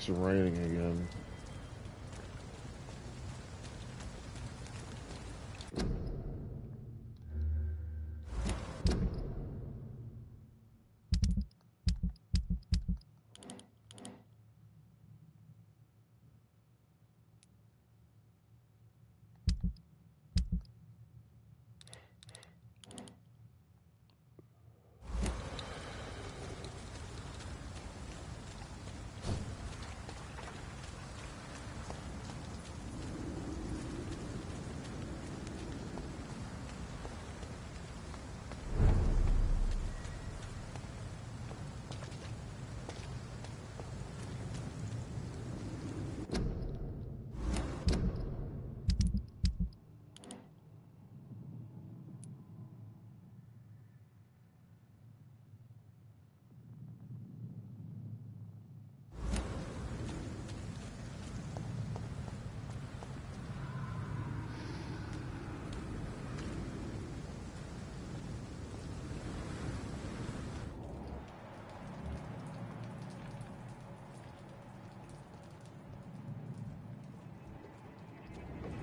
It's raining again.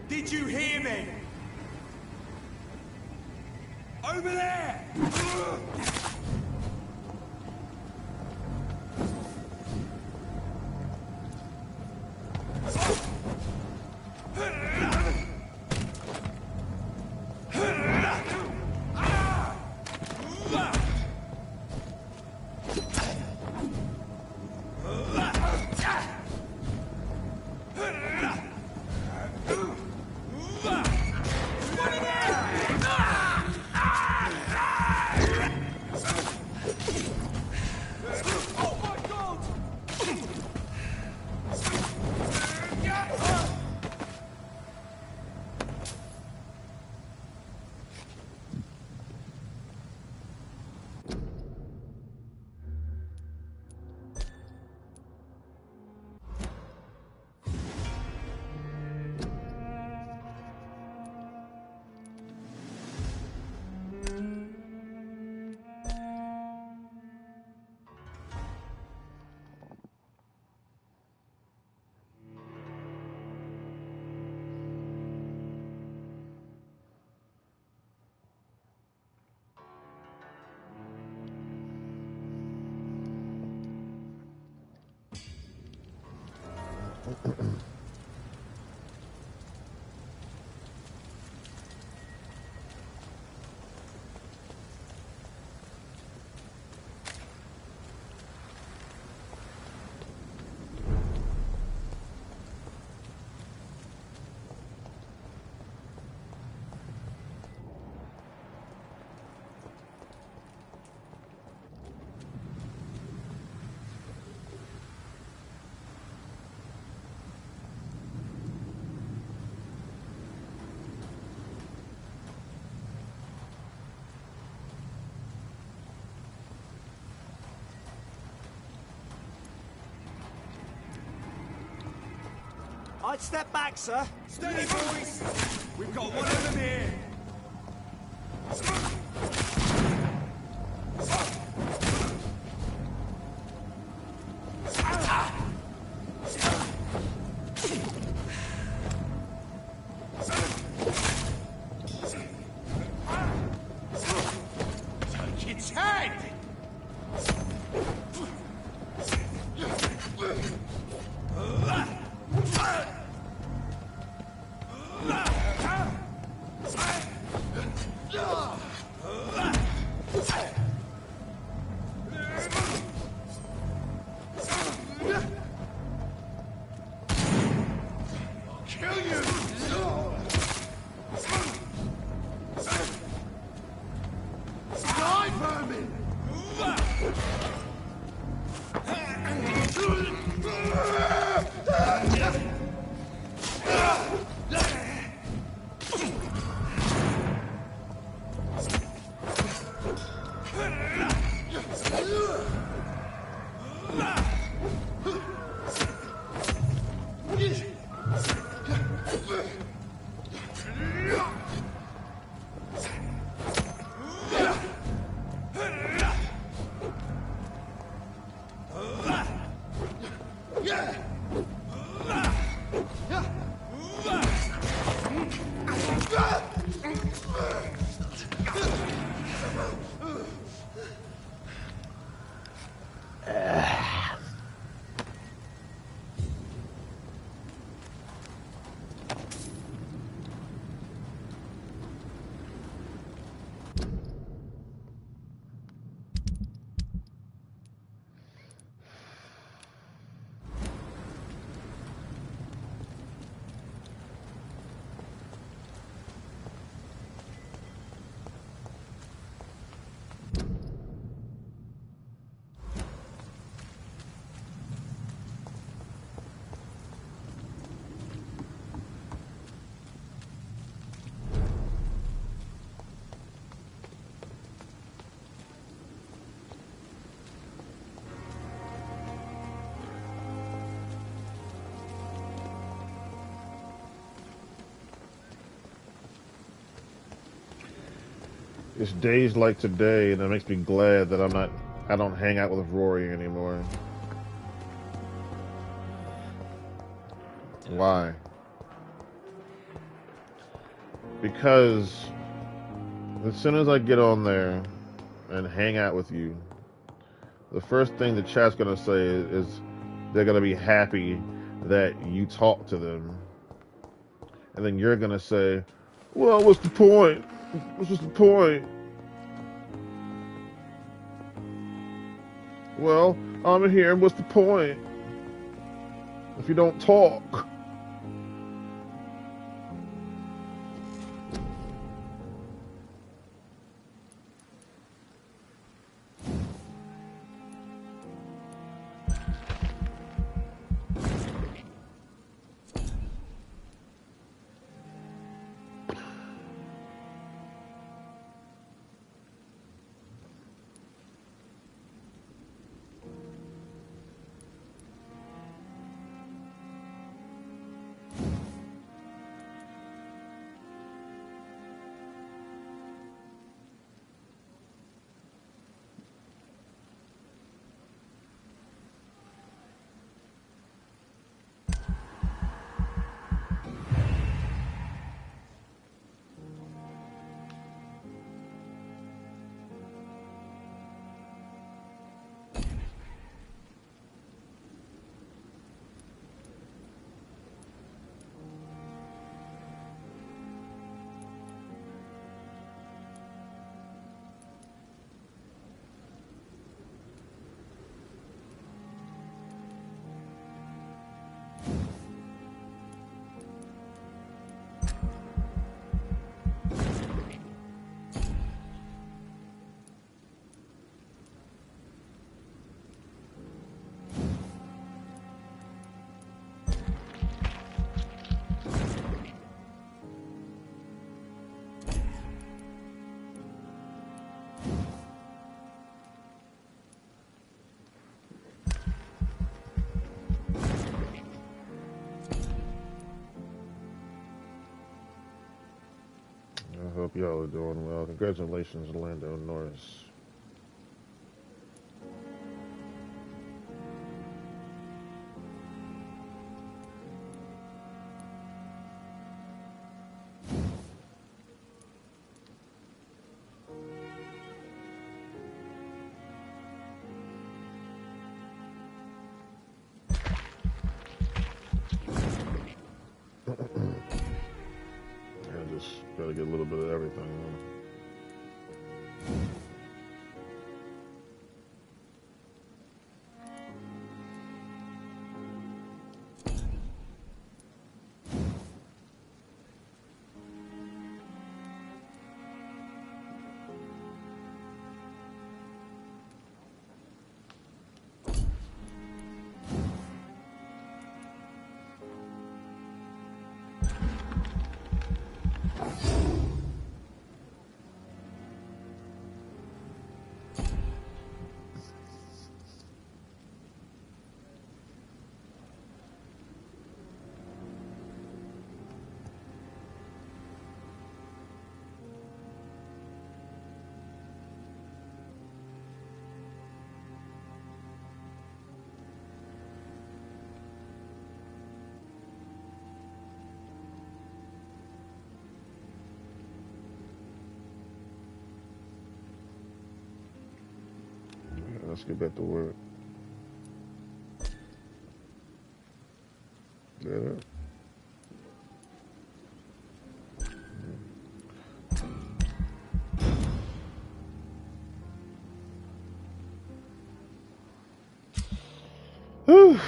Did you hear me? Over there! I'd step back, sir. Steady, boys! We've got one of them here! Take its head! It's days like today, and it makes me glad that I don't hang out with Rory anymore. Why? Because as soon as I get on there and hang out with you, the first thing the chat's gonna say is they're gonna be happy that you talk to them, and then you're gonna say, "Well, what's the point? What's the point?" Well, I'm here. What's the point if you don't talk? I hope y'all are doing well. Congratulations, Lando Norris. I just gotta get a little bit of everything. Let's get back to work. Yeah. Whew.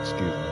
Excuse me.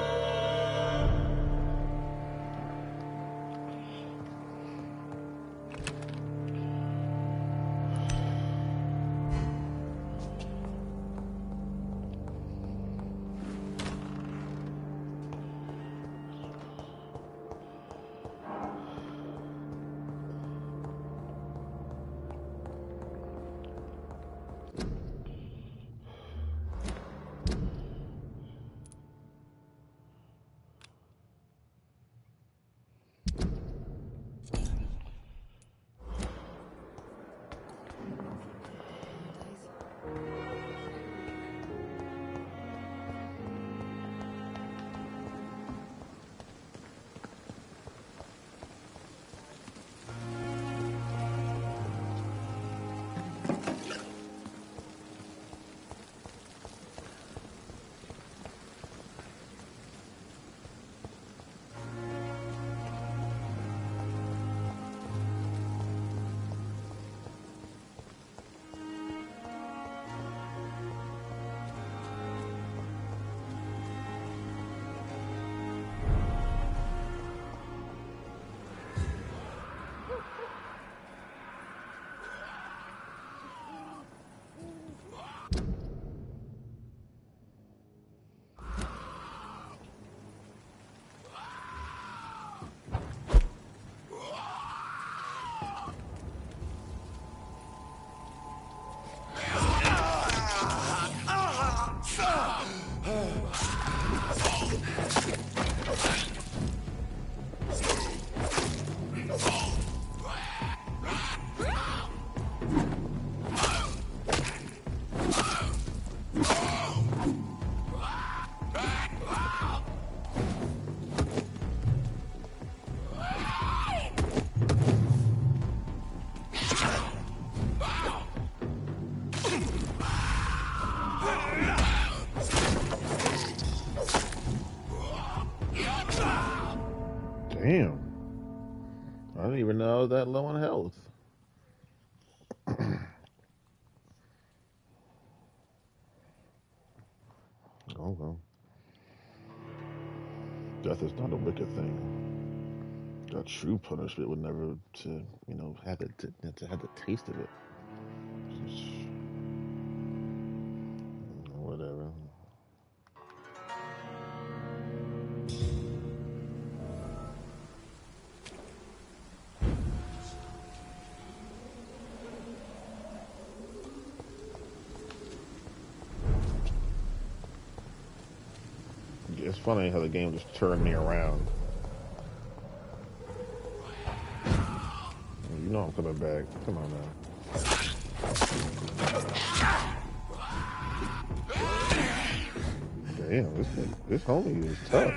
Damn. I didn't even know I was that low on health. Okay. Death is not a wicked thing. A true punishment would never have the taste of it. Just, whatever. It's funny how the game just turned me around. You know I'm coming back. Come on now. Damn, this homie is tough.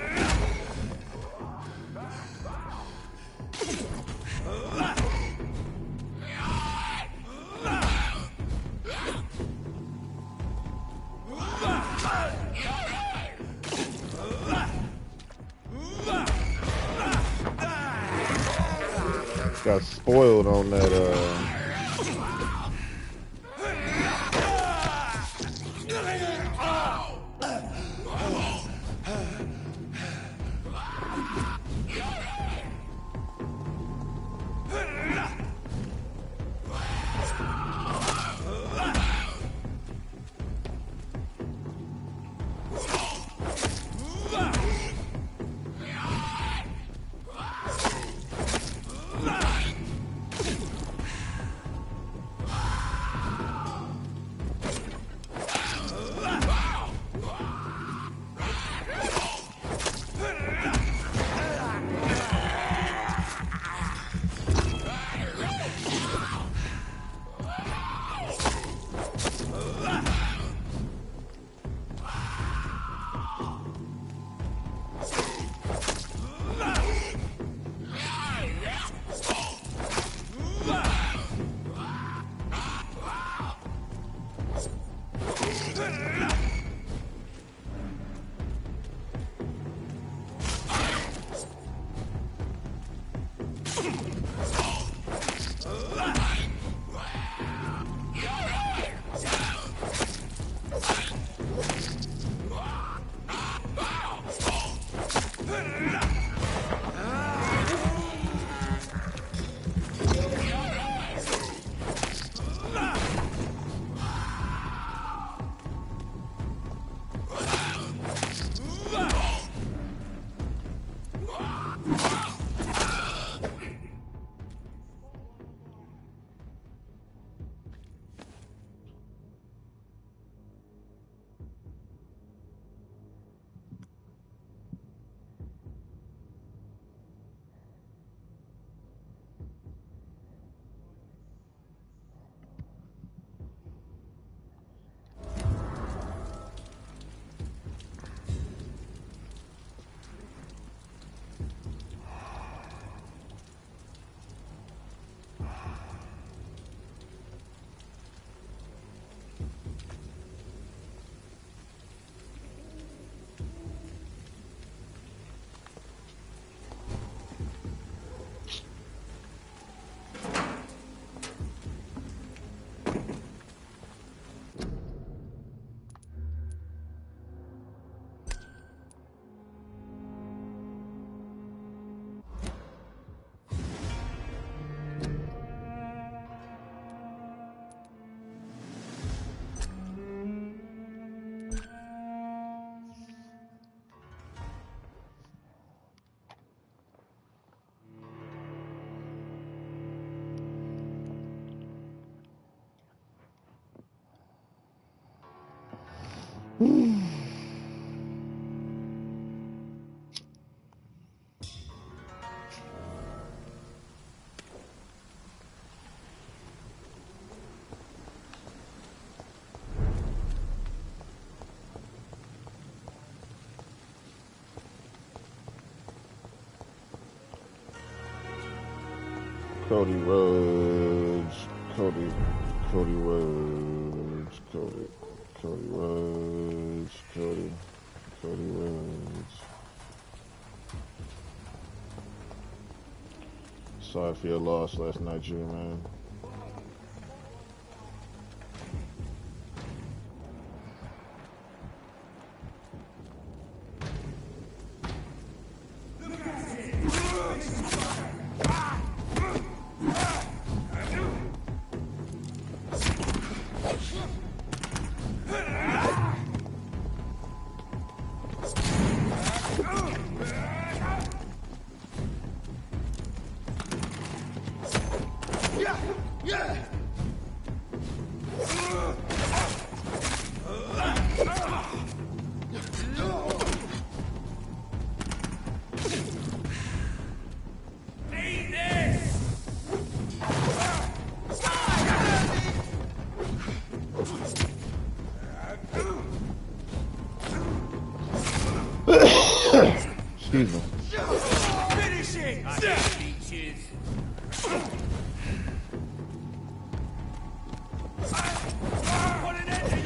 Got spoiled on that Cody Rhodes, Cody Rhodes, Cody Rhodes, Cody Rhodes. Sorry for your loss last night, G-Man. Excuse me. Finish it! Beaches. Put an end to you!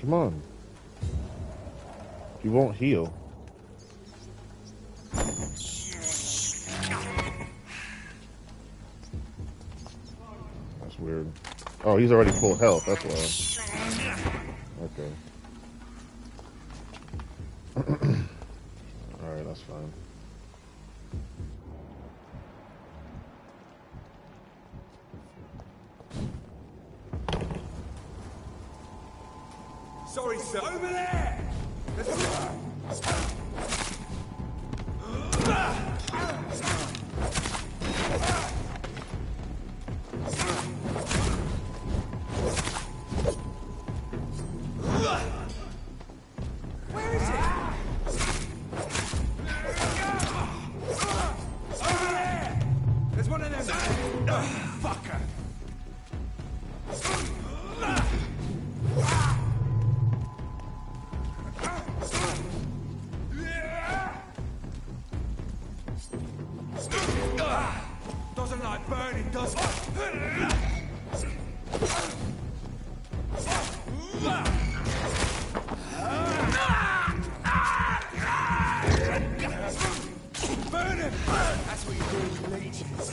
Come on. You won't heal. That's weird. Oh, he's already full health, that's why. Okay. Alright, that's fine. Sorry, sir. Over there! Where is it? Over there! There's one of them. Fucker! Doesn't like burning, does it? Burn him! That's what you do with leeches.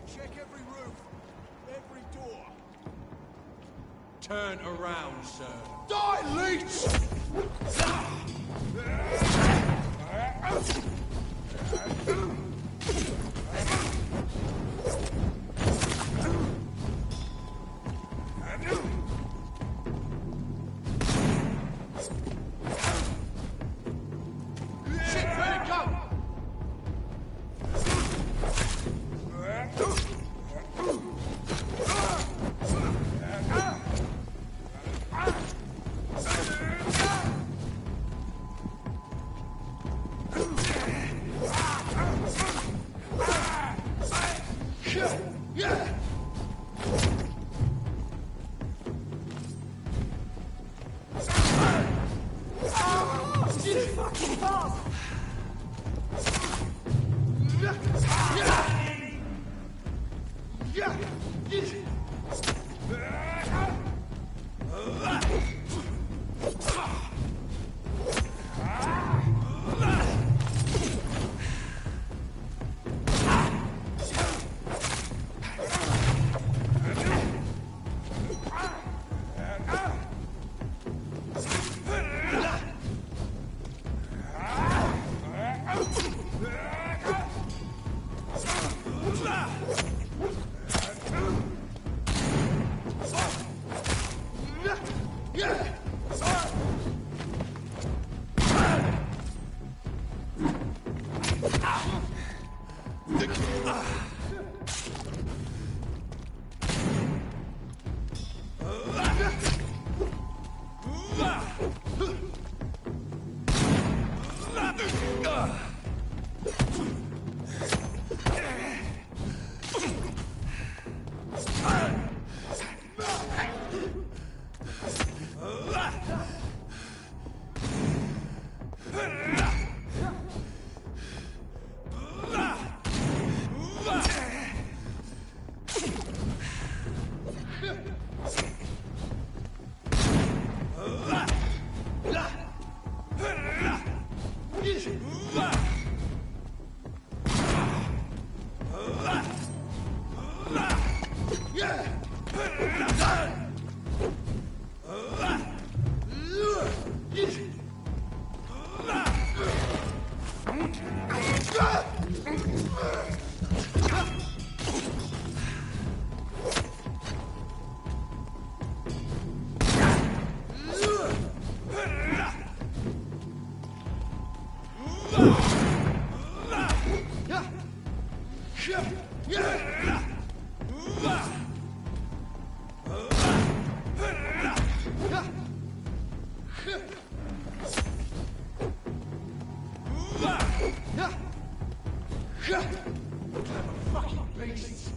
Check every roof, every door. Turn around, sir. Die, leech! Shit, where'd it go? Fucking beasts.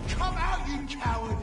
Come out, you coward!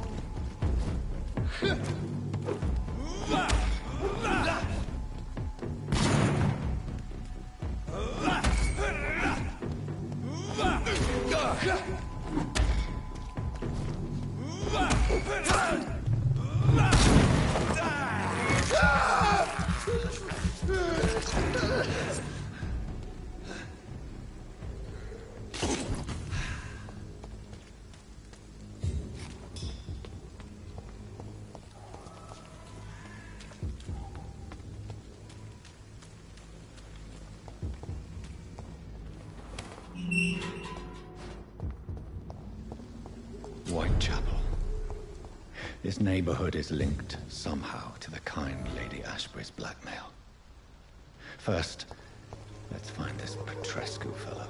Whitechapel. This neighborhood is linked somehow to the kind Lady Ashbury's blackmail. First, let's find this Petrescu fellow.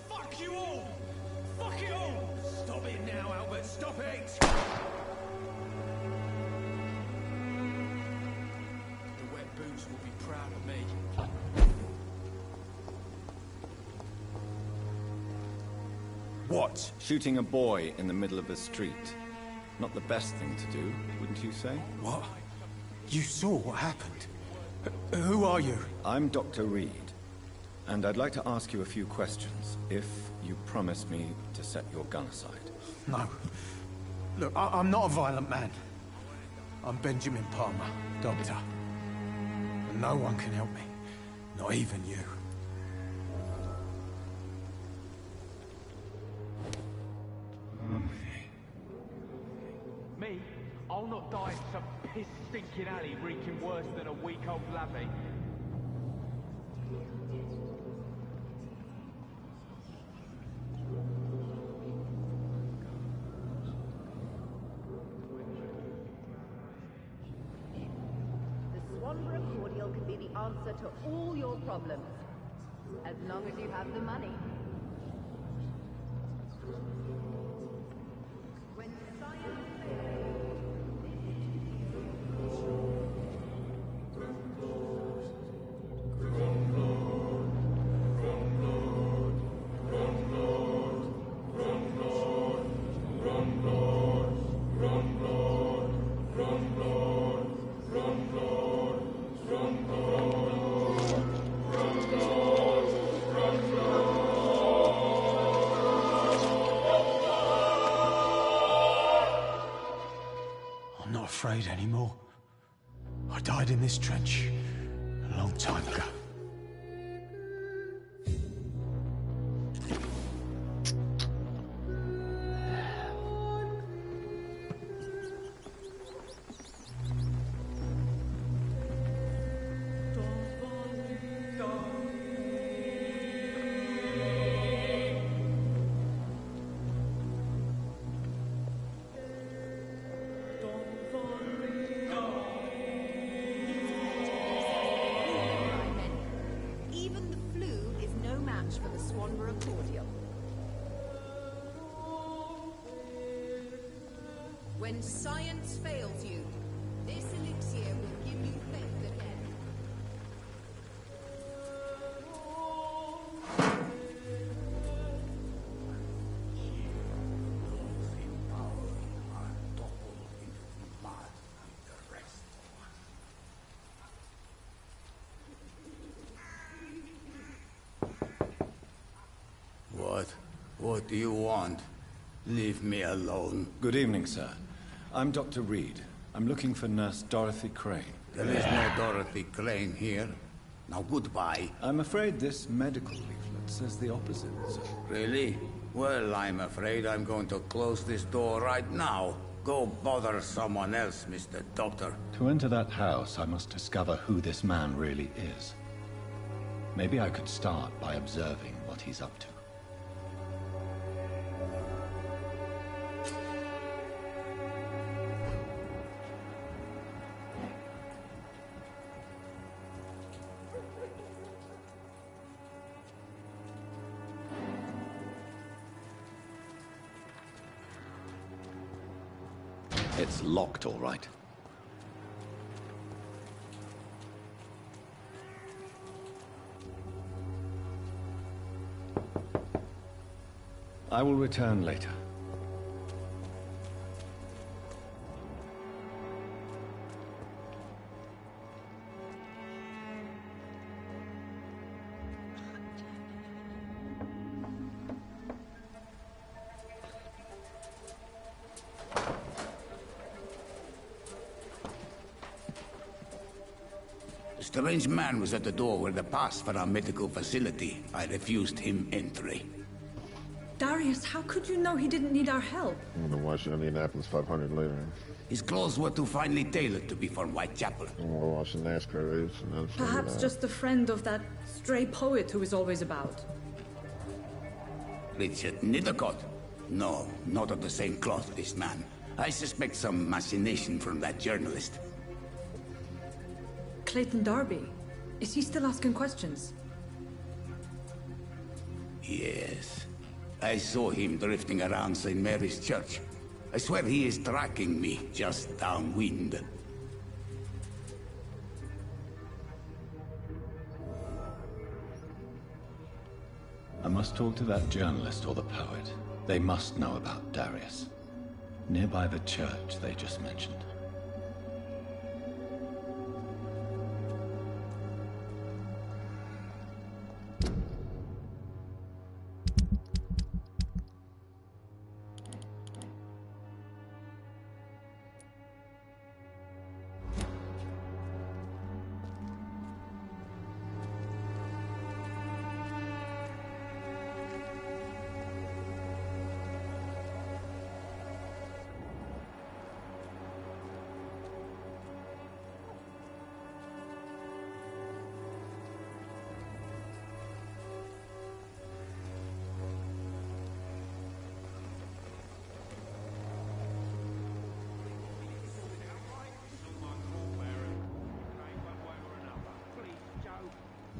Fuck you all! Fuck it all! Stop it now, Albert! Stop it! The wet boots will be proud of me. What? Shooting a boy in the middle of the street. Not the best thing to do, wouldn't you say? What? You saw what happened? Who are you? I'm Dr. Reed, and I'd like to ask you a few questions, if you promise me to set your gun aside. No. Look, I'm not a violent man. I'm Benjamin Palmer, doctor. And no one can help me. Not even you. Me? I'll not die in some piss-stinking alley reeking worse than a week-old lavvy. The Swanborough cordial can be the answer to all your problems, as long as you have the money. When science fails, bleed anymore. I died in this trench a long time ago. Even the flu is no match for the Swanborough cordial. When science fails you, this elixir will give you faith again. What do you want? Leave me alone. Good evening, sir. I'm Dr. Reed. I'm looking for Nurse Dorothy Crane. There is no Dorothy Crane here. Now goodbye. I'm afraid this medical leaflet says the opposite, sir. Really? Well, I'm afraid I'm going to close this door right now. Go bother someone else, Mr. Doctor. To enter that house, I must discover who this man really is. Maybe I could start by observing what he's up to. It's locked, all right. I will return later. A strange man was at the door with a pass for our medical facility. I refused him entry. Darius, how could you know he didn't need our help? I'm gonna watch Indianapolis 500 later. His clothes were too finely tailored to be from Whitechapel. I'm gonna watch the NASCAR race. And then figure it Perhaps out. just a friend of that stray poet who is always about. Richard Nithercott? No, not of the same cloth, this man. I suspect some machination from that journalist. Clayton Darby. Is he still asking questions? Yes. I saw him drifting around St. Mary's Church. I swear he is tracking me just downwind. I must talk to that journalist or the poet. They must know about Darius. Nearby the church they just mentioned.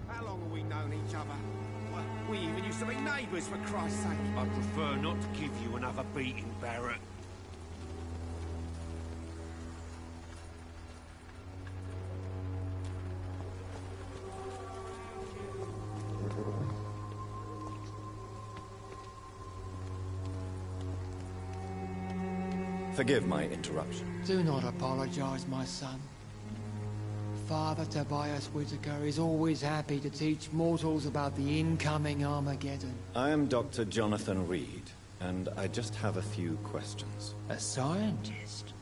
How long have we known each other? Well, we even used to be neighbours, for Christ's sake. I prefer not to give you another beating, Barrett. Forgive my interruption. Do not apologize, my son. Father Tobias Whitaker is always happy to teach mortals about the incoming Armageddon. I am Dr. Jonathan Reed, and I just have a few questions. A scientist?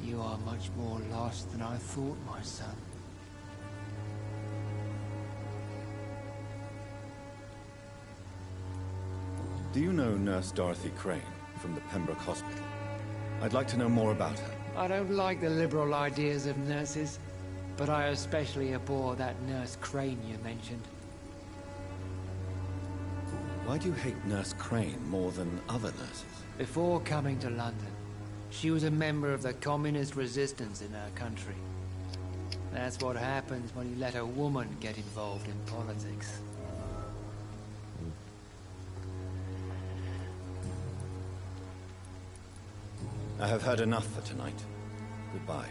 You are much more lost than I thought, my son. Do you know Nurse Dorothy Crane from the Pembroke Hospital? I'd like to know more about her. I don't like the liberal ideas of nurses, but I especially abhor that Nurse Crane you mentioned. Why do you hate Nurse Crane more than other nurses? Before coming to London, she was a member of the communist resistance in her country. That's what happens when you let a woman get involved in politics. I have heard enough for tonight. Goodbye.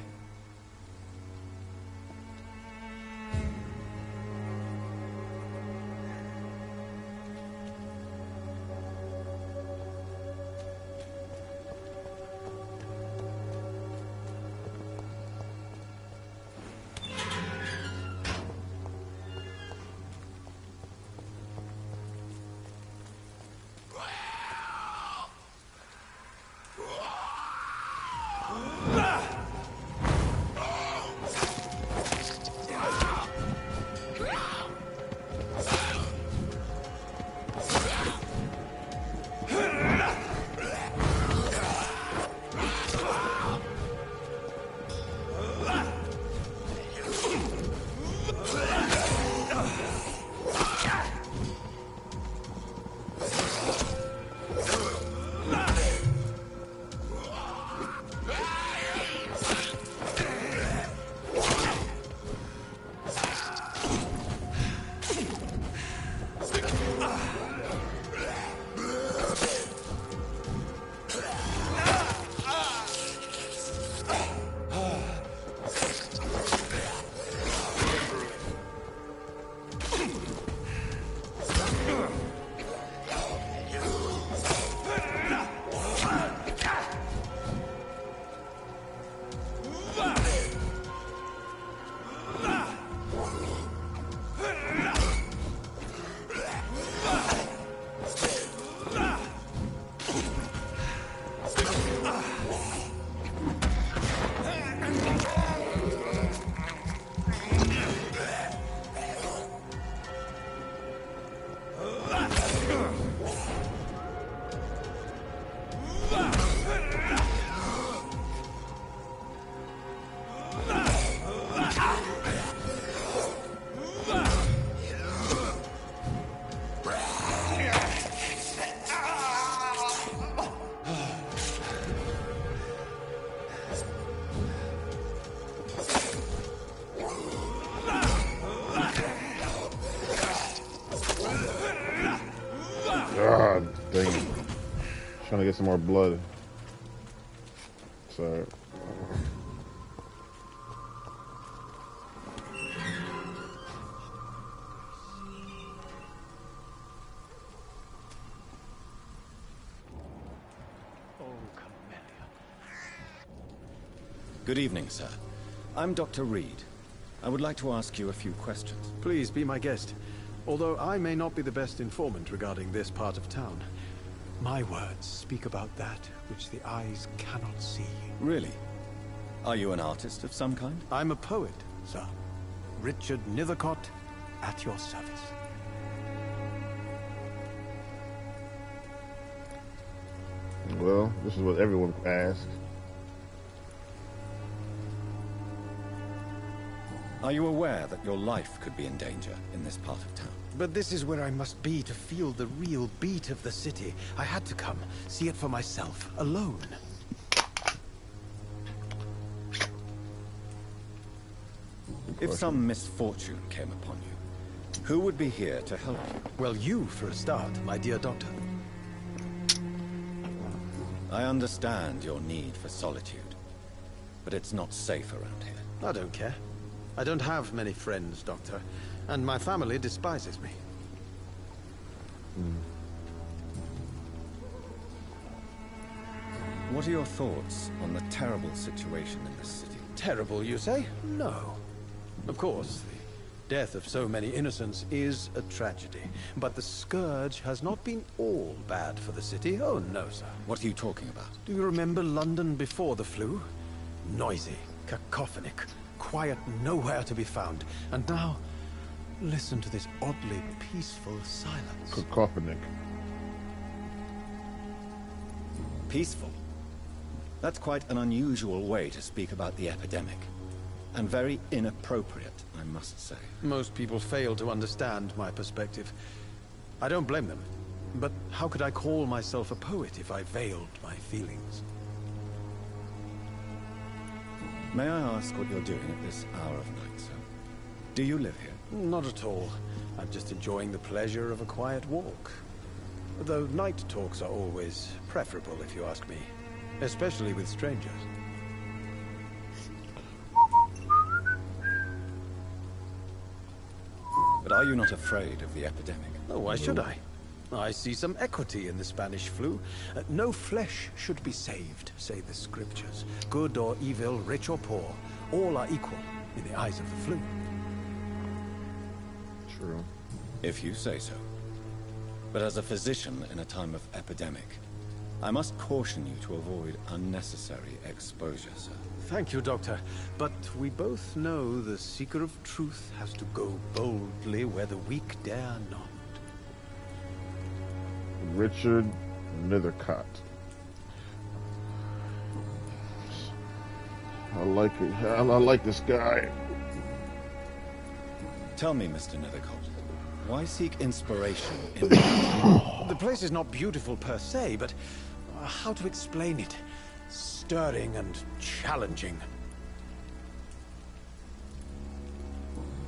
God dang it. Trying to get some more blood. Sorry. Good evening, sir. I'm Dr. Reed. I would like to ask you a few questions. Please be my guest. Although I may not be the best informant regarding this part of town, my words speak about that which the eyes cannot see. Really? Are you an artist of some kind? I'm a poet, sir. Richard Nethercott, at your service. Well, this is what everyone asks. Are you aware that your life could be in danger in this part of town? But this is where I must be to feel the real beat of the city. I had to come, see it for myself, alone. If some misfortune came upon you, who would be here to help you? Well, you, for a start, my dear doctor. I understand your need for solitude, but it's not safe around here. I don't care. I don't have many friends, Doctor, and my family despises me. What are your thoughts on the terrible situation in this city? Terrible, you say? No. Of course, the death of so many innocents is a tragedy, but the scourge has not been all bad for the city. Oh, no, sir. What are you talking about? Do you remember London before the flu? Noisy, cacophonic, quiet nowhere to be found. And now, listen to this oddly peaceful silence. Cacophonic. Peaceful? That's quite an unusual way to speak about the epidemic. And very inappropriate, I must say. Most people fail to understand my perspective. I don't blame them. But how could I call myself a poet if I veiled my feelings? May I ask what you're doing at this hour of night, sir? Do you live here? Not at all. I'm just enjoying the pleasure of a quiet walk. Though night talks are always preferable, if you ask me. Especially with strangers. But are you not afraid of the epidemic? Oh, why should I? I see some equity in the Spanish flu. No flesh should be saved, say the scriptures. Good or evil, rich or poor, all are equal in the eyes of the flu. True. If you say so. But as a physician in a time of epidemic, I must caution you to avoid unnecessary exposure, sir. Thank you, Doctor. But we both know the seeker of truth has to go boldly where the weak dare not. Richard Nethercott. I like it. I like this guy. Tell me, Mr. Nethercott, why seek inspiration in The place is not beautiful per se, but how to explain it? Stirring and challenging.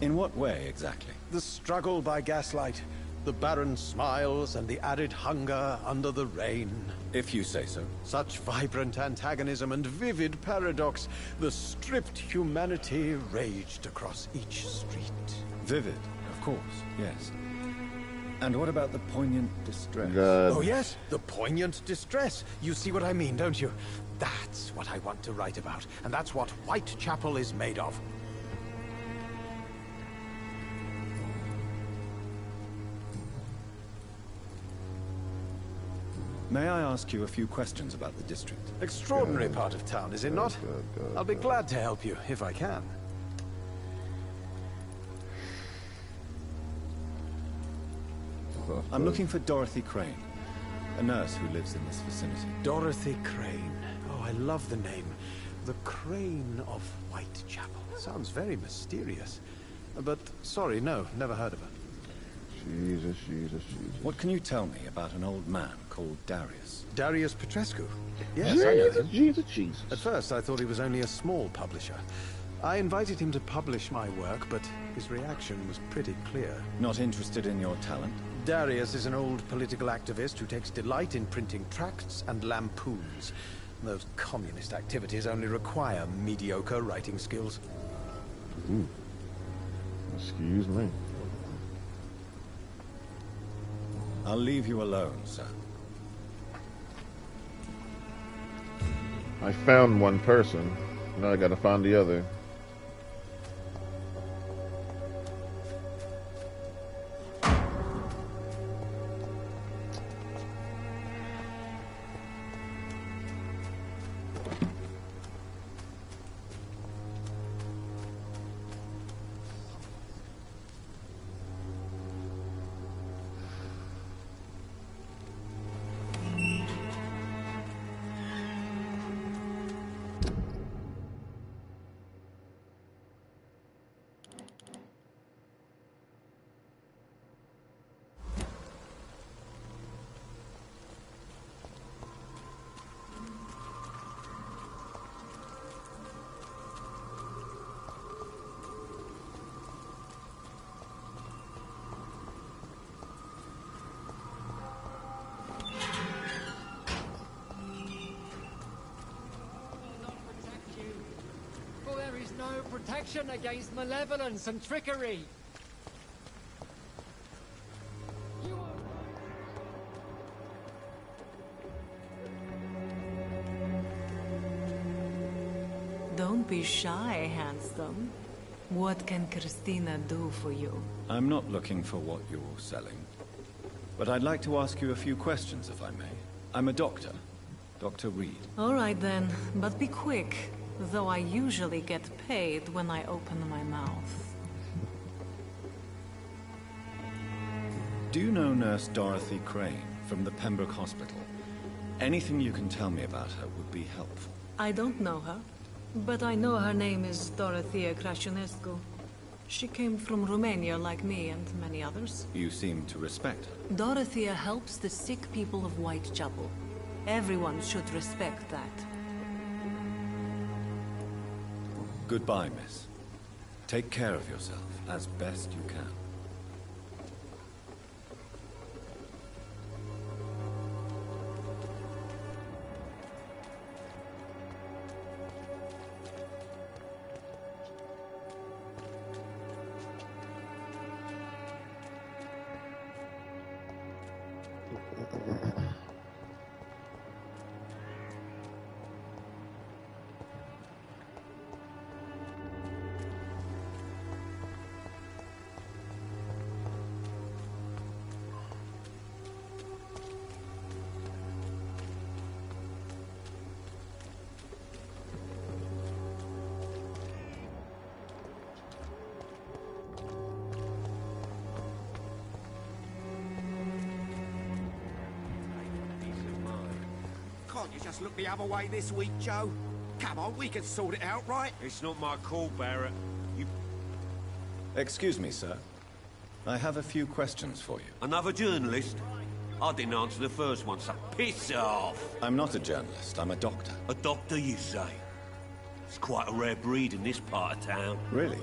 In what way, exactly? The struggle by gaslight, the barren smiles, and the added hunger under the rain. If you say so. Such vibrant antagonism and vivid paradox. The stripped humanity raged across each street. Vivid, of course, yes. And what about the poignant distress? Oh yes, the poignant distress. You see what I mean, don't you? That's what I want to write about, and that's what Whitechapel is made of. May I ask you a few questions about the district? Extraordinary part of town, is it not? I'll be glad to help you, if I can. I'm looking for Dorothy Crane, a nurse who lives in this vicinity. Dorothy Crane. Oh, I love the name. The Crane of Whitechapel. Sounds very mysterious. But, sorry, no, never heard of her. Jesus. What can you tell me about an old man called Darius? Darius Petrescu? Yes, I know him. Jesus. At first, I thought he was only a small publisher. I invited him to publish my work, but his reaction was pretty clear. Not interested in your talent? Darius is an old political activist who takes delight in printing tracts and lampoons. Those communist activities only require mediocre writing skills. Ooh. Excuse me. I'll leave you alone, sir. I found one person. Now I gotta find the other. No protection against malevolence and trickery. Don't be shy, handsome. What can Christina do for you? I'm not looking for what you're selling. But I'd like to ask you a few questions, if I may. I'm a doctor. Dr. Reed. All right then, but be quick. though I usually get paid when I open my mouth. Do you know Nurse Dorothy Crane from the Pembroke Hospital? Anything you can tell me about her would be helpful. I don't know her, but I know her name is Dorothea Crăciunescu. She came from Romania like me and many others. You seem to respect her. Dorothea helps the sick people of Whitechapel. Everyone should respect that. Goodbye, miss. Take care of yourself as best you can. Can't you just look the other way this week, Joe? Come on, we can sort it out, right? It's not my call, Barrett. You... Excuse me, sir. I have a few questions for you. Another journalist? I didn't answer the first one, so piss off! I'm not a journalist, I'm a doctor. A doctor, you say? It's quite a rare breed in this part of town. Really?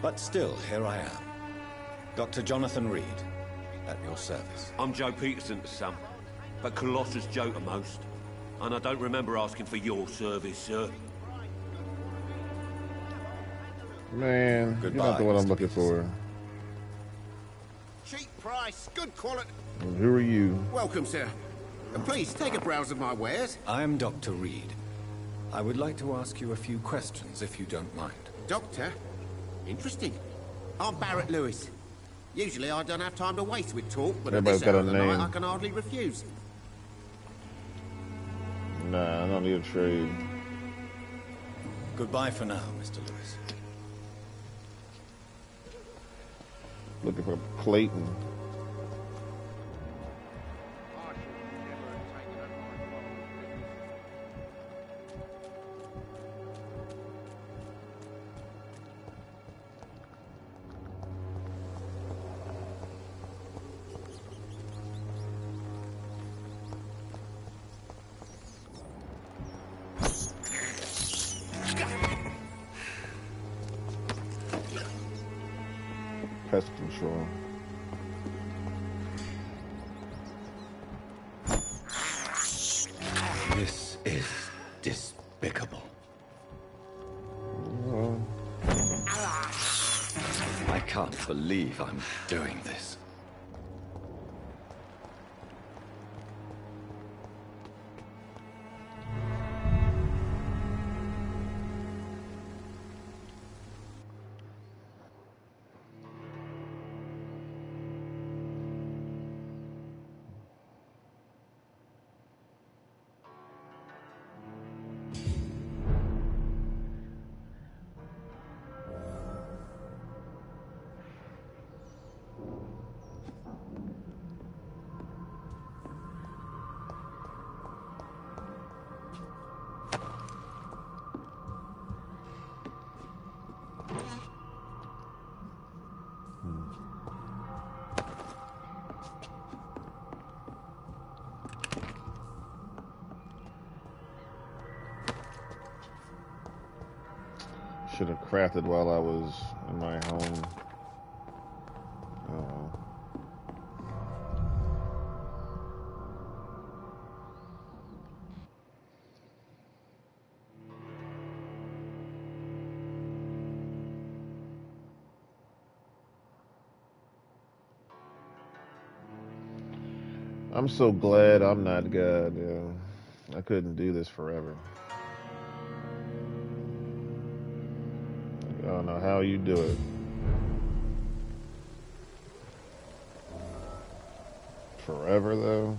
But still, here I am. Dr. Jonathan Reed, at your service. I'm Joe Peterson to some, but Colossus Joe to most. And I don't remember asking for your service, sir. Man, Goodbye, you're not the one I'm Mr. looking Peterson. for. Cheap price, good quality. And who are you? Welcome, sir. Please, take a browse of my wares. I am Dr. Reed. I would like to ask you a few questions, if you don't mind. Doctor? Interesting. I'm Barrett Lewis. Usually I don't have time to waste with talk, but at Everybody's this got hour a of the night name. I can hardly refuse. Nah, I don't need a trade. Goodbye for now, Mr. Lewis. Looking for Clayton. Pest control. This is despicable. I can't believe I'm doing this. Should have crafted while I was in my home. I'm so glad I'm not God. I couldn't do this forever. I don't know how you do it. Forever, though.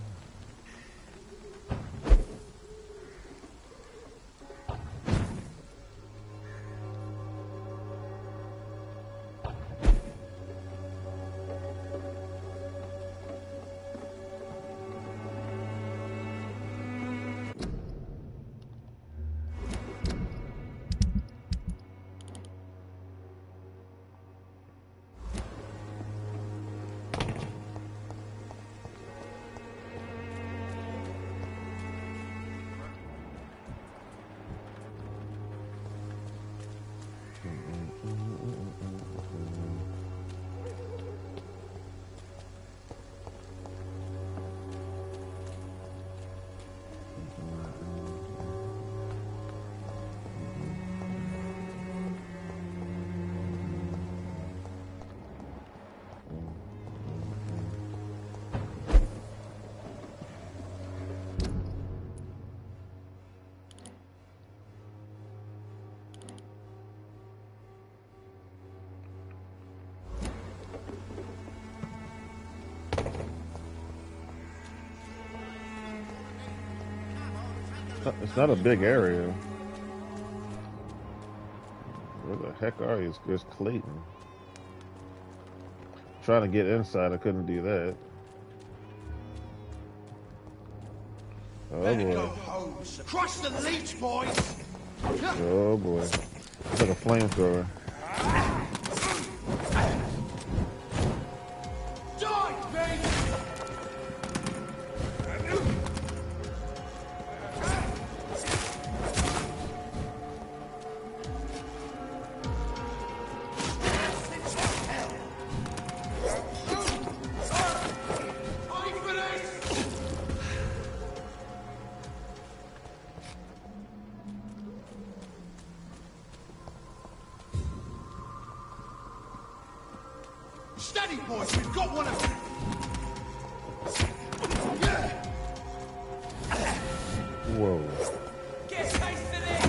It's not a big area. Where the heck are you? There's Clayton. Trying to get inside, I couldn't do that. Oh boy. Crush the leech, boys! Oh boy. It's like a flamethrower. Die, baby! Steady, boys, we've got one of them! Whoa. Get a taste of this!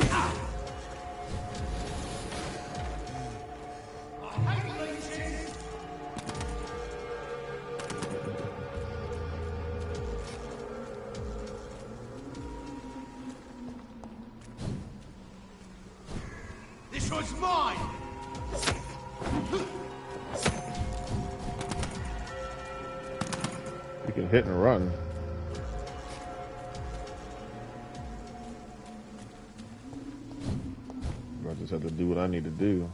I hate leeches! This one's mine! You can hit and run. I just have to do what I need to do.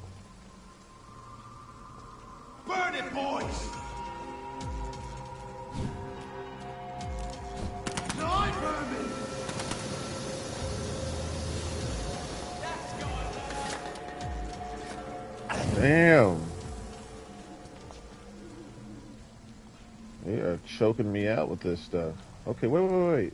Burn it, boys! Die, vermin! Damn. They are choking me out with this stuff. Okay, wait.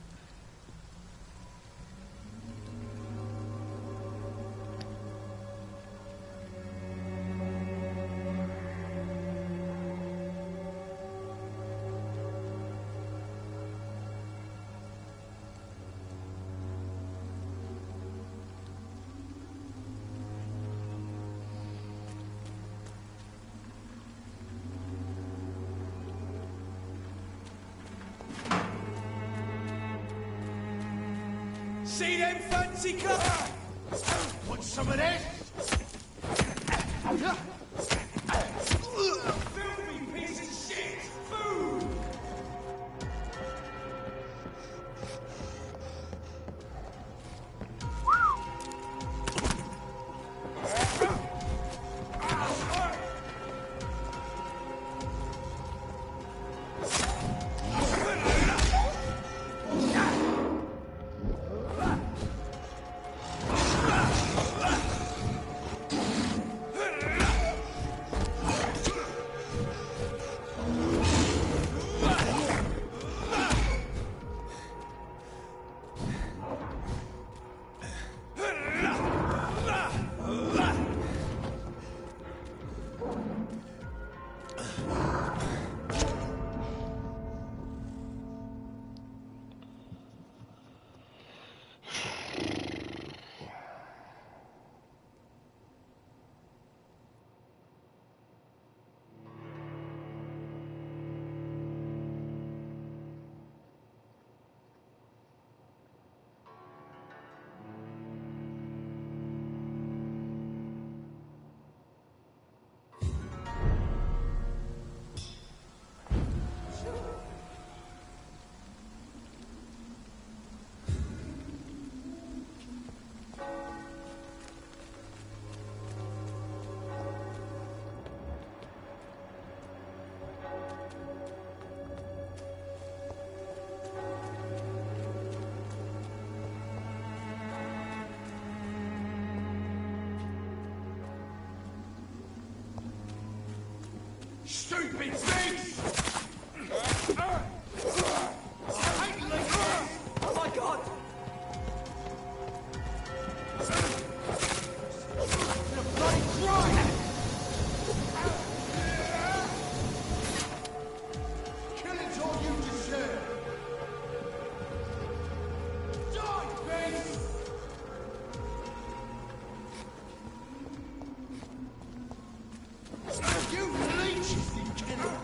See them fancy colours? Want some of this? Filthy piece of shit! Food! Stupid beast! Oh my god! You're bloody crying! Killing's all you deserve! Die, beast! You leeches, you killer!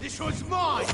This one's mine!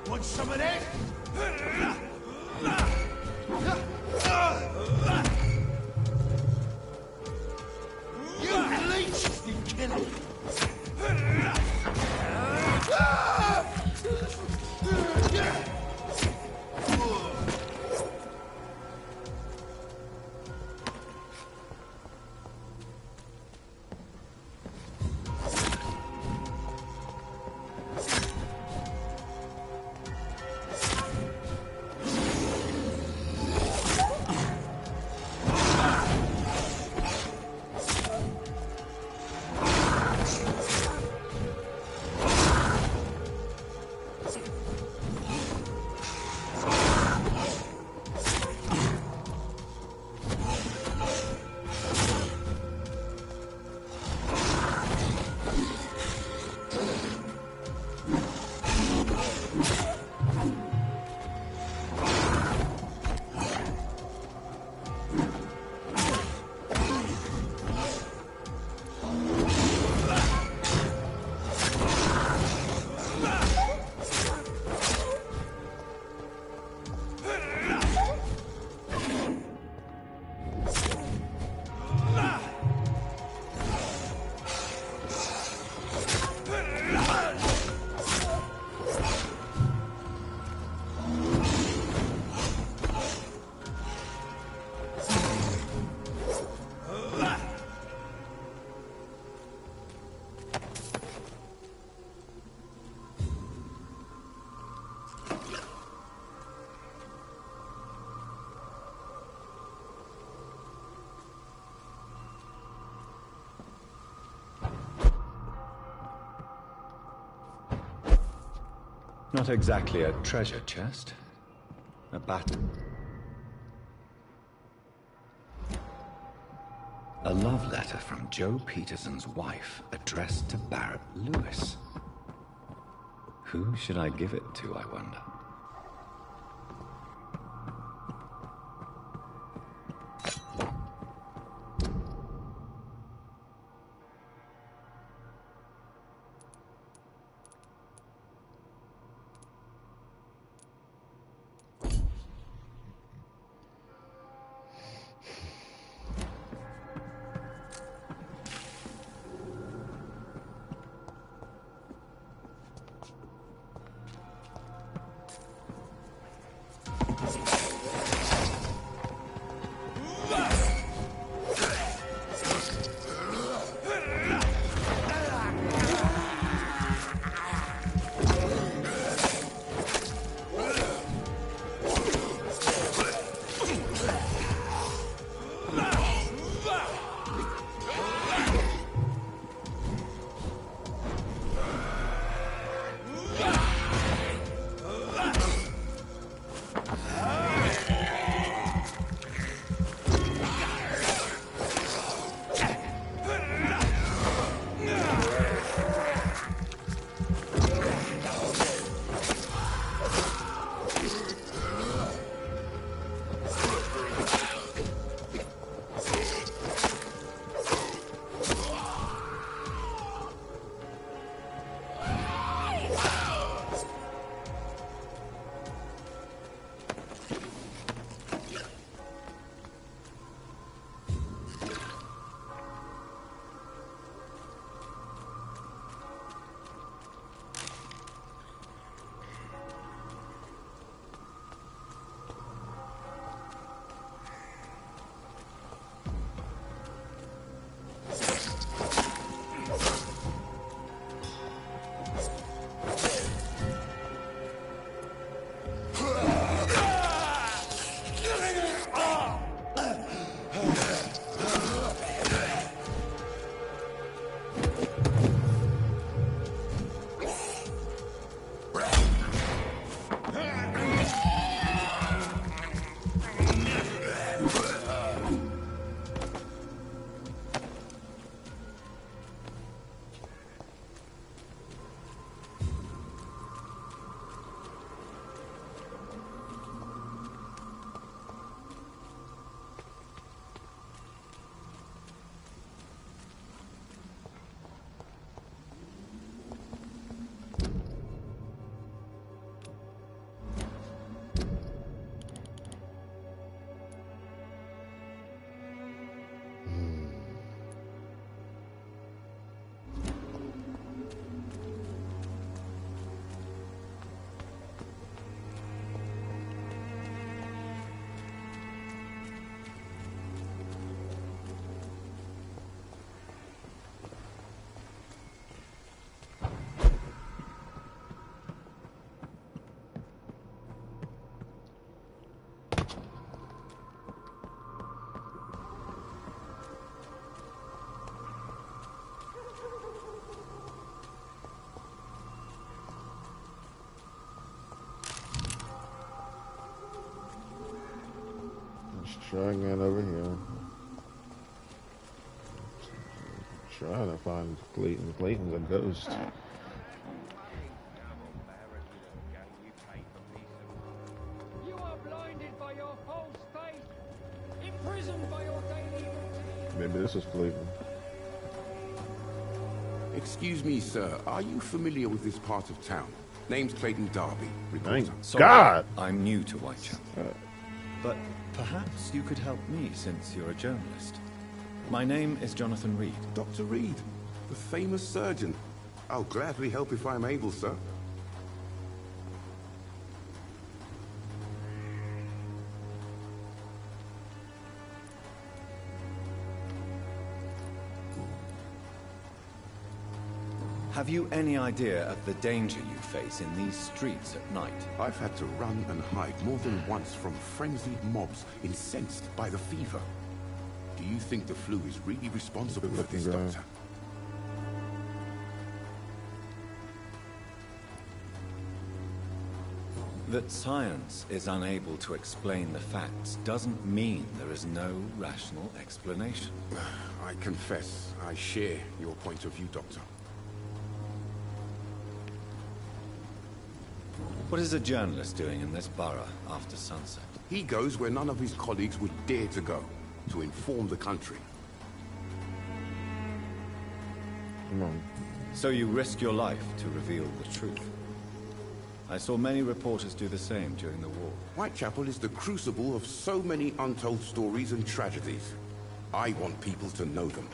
Want some of that? You leeches didn't kill him. Not exactly a treasure chest. A battle. A love letter from Joe Peterson's wife, addressed to Barrett Lewis. Who should I give it to, I wonder? Try again over here. Trying to find Clayton. Clayton's a ghost. You are blinded by your false faith, imprisoned by your daily routine. Maybe this is Clayton. Excuse me, sir. Are you familiar with this part of town? Name's Clayton Darby. Thank Sorry, God. I'm new to Whitechapel. But perhaps you could help me since you're a journalist. My name is Jonathan Reed. Dr. Reed, the famous surgeon. I'll gladly help if I'm able, sir. Have you any idea of the danger you face in these streets at night? I've had to run and hide more than once from frenzied mobs incensed by the fever. Do you think the flu is really responsible for this, Doctor? That science is unable to explain the facts doesn't mean there is no rational explanation. I confess, I share your point of view, Doctor. What is a journalist doing in this borough after sunset? He goes where none of his colleagues would dare to go, to inform the country. Come on. So you risk your life to reveal the truth. I saw many reporters do the same during the war. Whitechapel is the crucible of so many untold stories and tragedies. I want people to know them.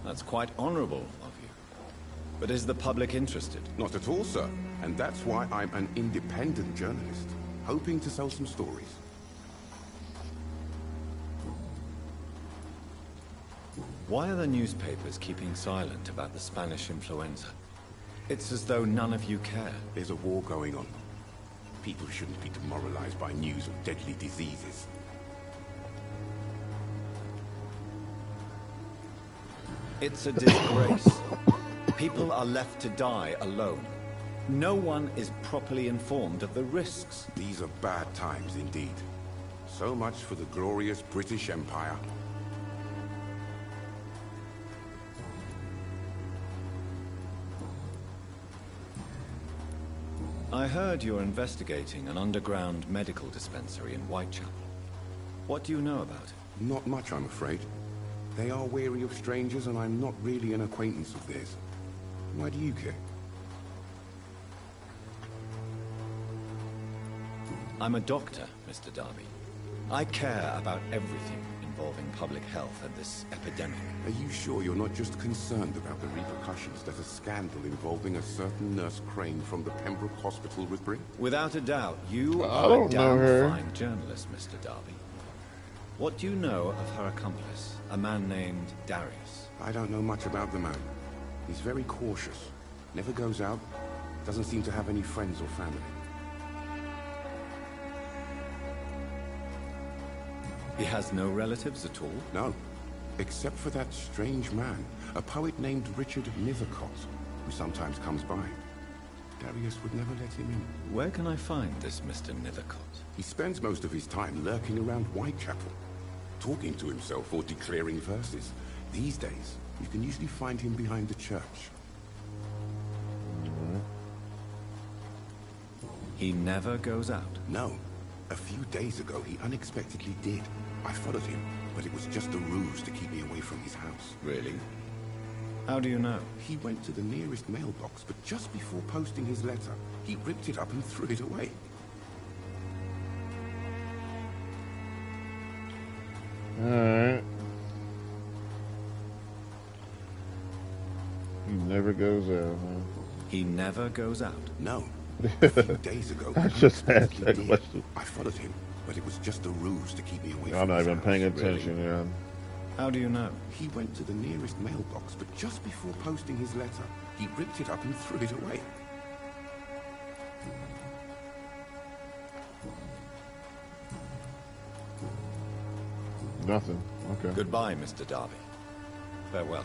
That's quite honorable of you. But is the public interested? Not at all, sir. And that's why I'm an independent journalist, hoping to sell some stories. Why are the newspapers keeping silent about the Spanish influenza? It's as though none of you care. There's a war going on. People shouldn't be demoralized by news of deadly diseases. It's a disgrace. People are left to die alone. No one is properly informed of the risks. These are bad times indeed. So much for the glorious British Empire. I heard you're investigating an underground medical dispensary in Whitechapel. What do you know about it? Not much, I'm afraid. They are wary of strangers, and I'm not really an acquaintance of theirs. Why do you care? I'm a doctor, Mr. Darby. I care about everything involving public health and this epidemic. Are you sure you're not just concerned about the repercussions that a scandal involving a certain Nurse Crane from the Pembroke Hospital would bring? Without a doubt, you are a damn fine journalist, Mr. Darby. What do you know of her accomplice, a man named Darius? I don't know much about the man. He's very cautious. Never goes out. Doesn't seem to have any friends or family. He has no relatives at all? No. Except for that strange man, a poet named Richard Nethercott, who sometimes comes by. Darius would never let him in. Where can I find this Mr. Nethercott? He spends most of his time lurking around Whitechapel, talking to himself or declaring verses. These days, you can usually find him behind the church. He never goes out? No. A few days ago, he unexpectedly did. I followed him, but it was just a ruse to keep me away from his house. Really? How do you know? He went to the nearest mailbox, but just before posting his letter, he ripped it up and threw it away. Alright. He never goes out, huh? He never goes out? No. A few days ago, I just asked that question. I followed him, but it was just a ruse to keep me away from I'm not his even house. paying attention, yeah. How do you know? He went to the nearest mailbox, but just before posting his letter, he ripped it up and threw it away. Nothing. Okay. Goodbye, Mr. Darby. Farewell.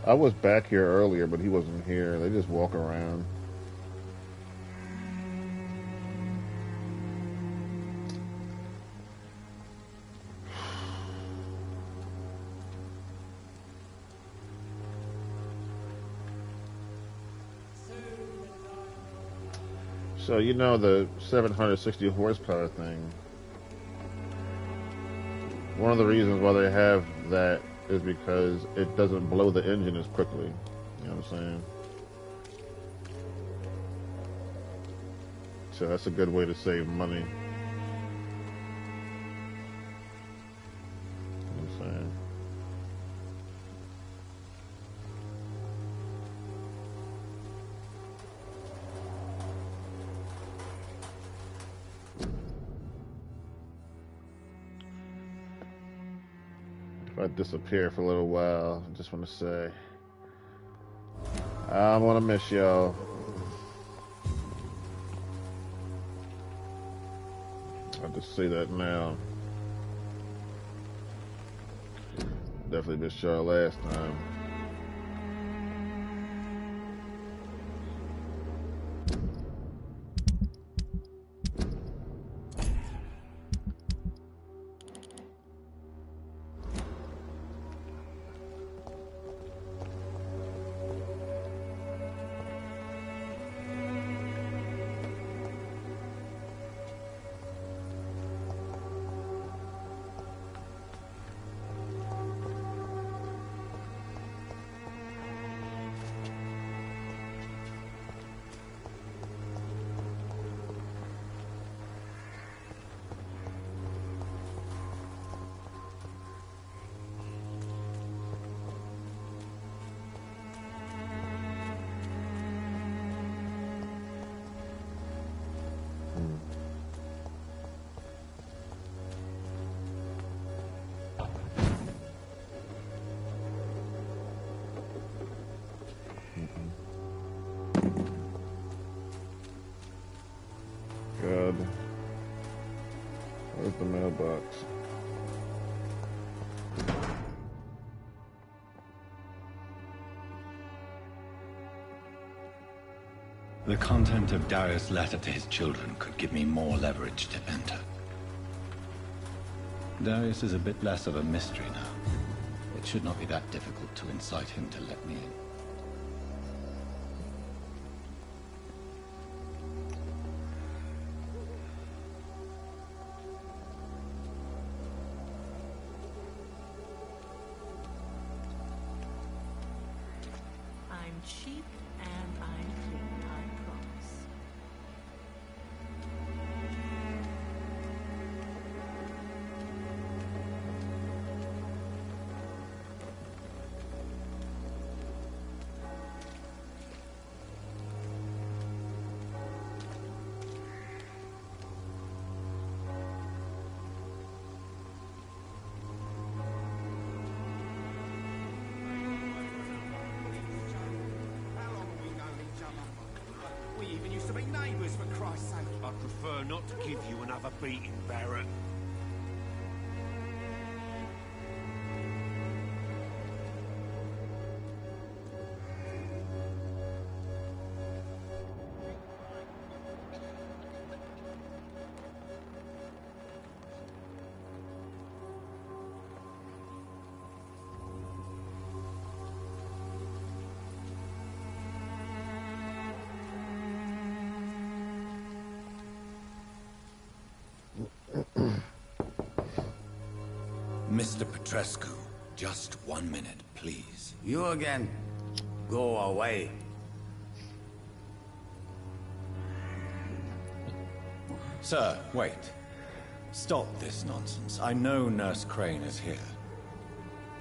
I was back here earlier, but he wasn't here. They just walk around. So, you know, the 760 horsepower thing, one of the reasons why they have that is because it doesn't blow the engine as quickly. You know what I'm saying? So that's a good way to save money. You know what I'm saying? If I disappear for a little while, I just want to say, I want to miss y'all. I'll just say that now. Definitely missed y'all last time. God. Where's the mailbox? The content of Darius' letter to his children could give me more leverage to enter. Darius is a bit less of a mystery now. It should not be that difficult to incite him to let me in. I'm cheap and I'm clean, I promise. We even used to be neighbours, for Christ's sake. I'd prefer not to give you another beating, Barrett. Mr. Petrescu, just 1 minute, please. You again? Go away. Sir, wait. Stop this nonsense. I know Nurse Crane is here.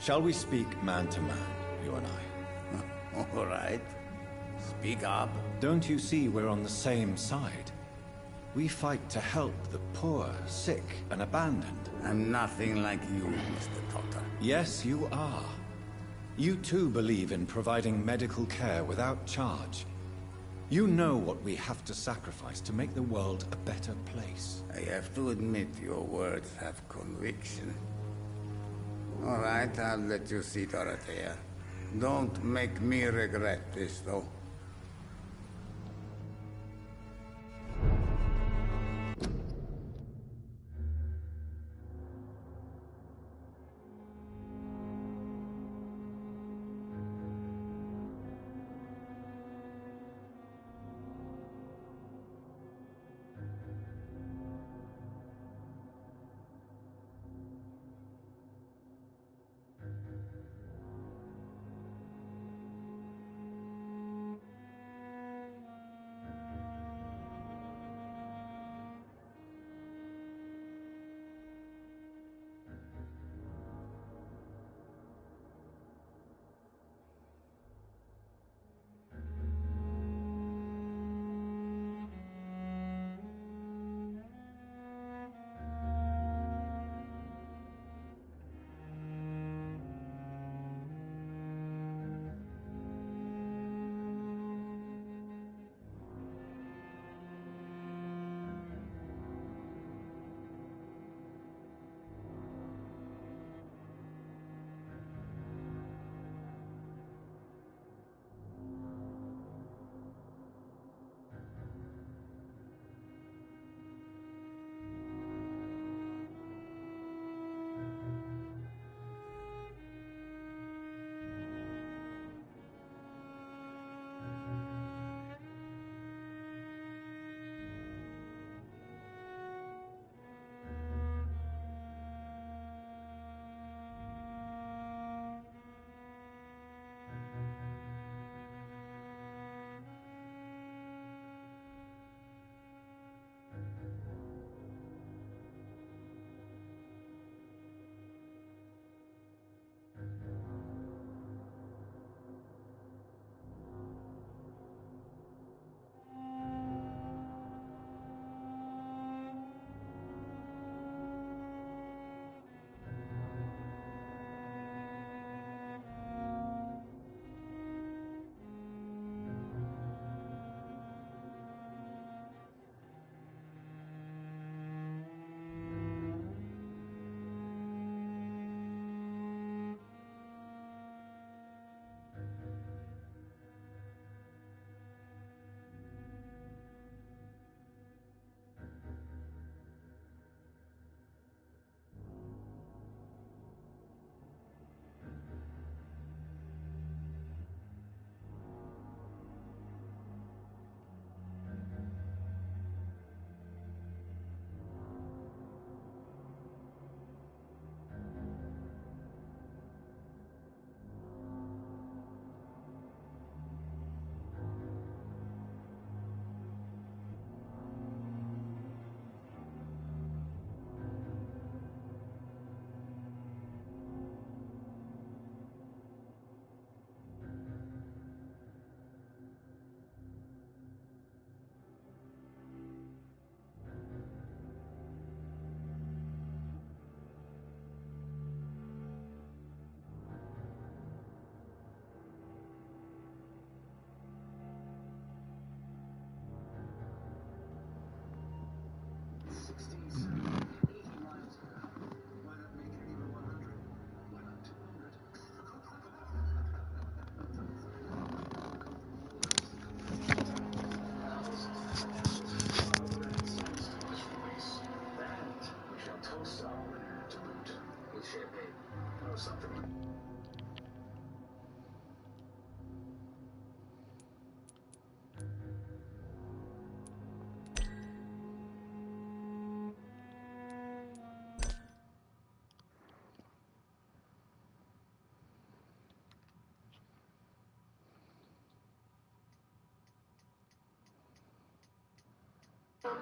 Shall we speak man to man, you and I? All right. Speak up. Don't you see we're on the same side? We fight to help the poor, sick, and abandoned. I'm nothing like you, Mr. Potter. Yes, you are. You too believe in providing medical care without charge. You know what we have to sacrifice to make the world a better place. I have to admit your words have conviction. All right, I'll let you see Dorothea. Don't make me regret this, though.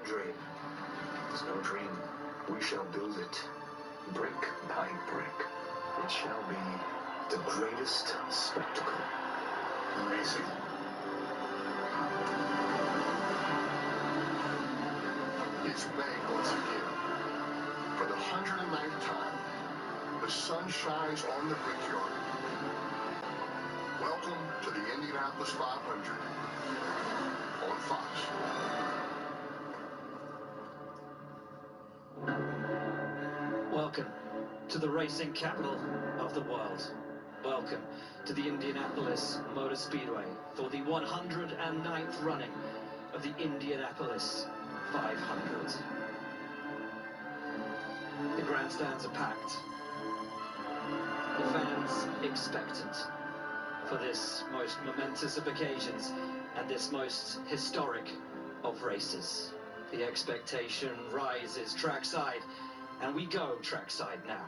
Dream. It is no dream. We shall build it, brick by brick. It shall be the greatest spectacle. Amazing. It's May once again. For the 109th time, the sun shines on the brickyard. Welcome to the Indianapolis 500 on Fox. Welcome to the racing capital of the world. welcome to the Indianapolis Motor Speedway for the 109th running of the Indianapolis 500. The grandstands are packed. The fans expectant for this most momentous of occasions and this most historic of races. The expectation rises trackside, and we go trackside now.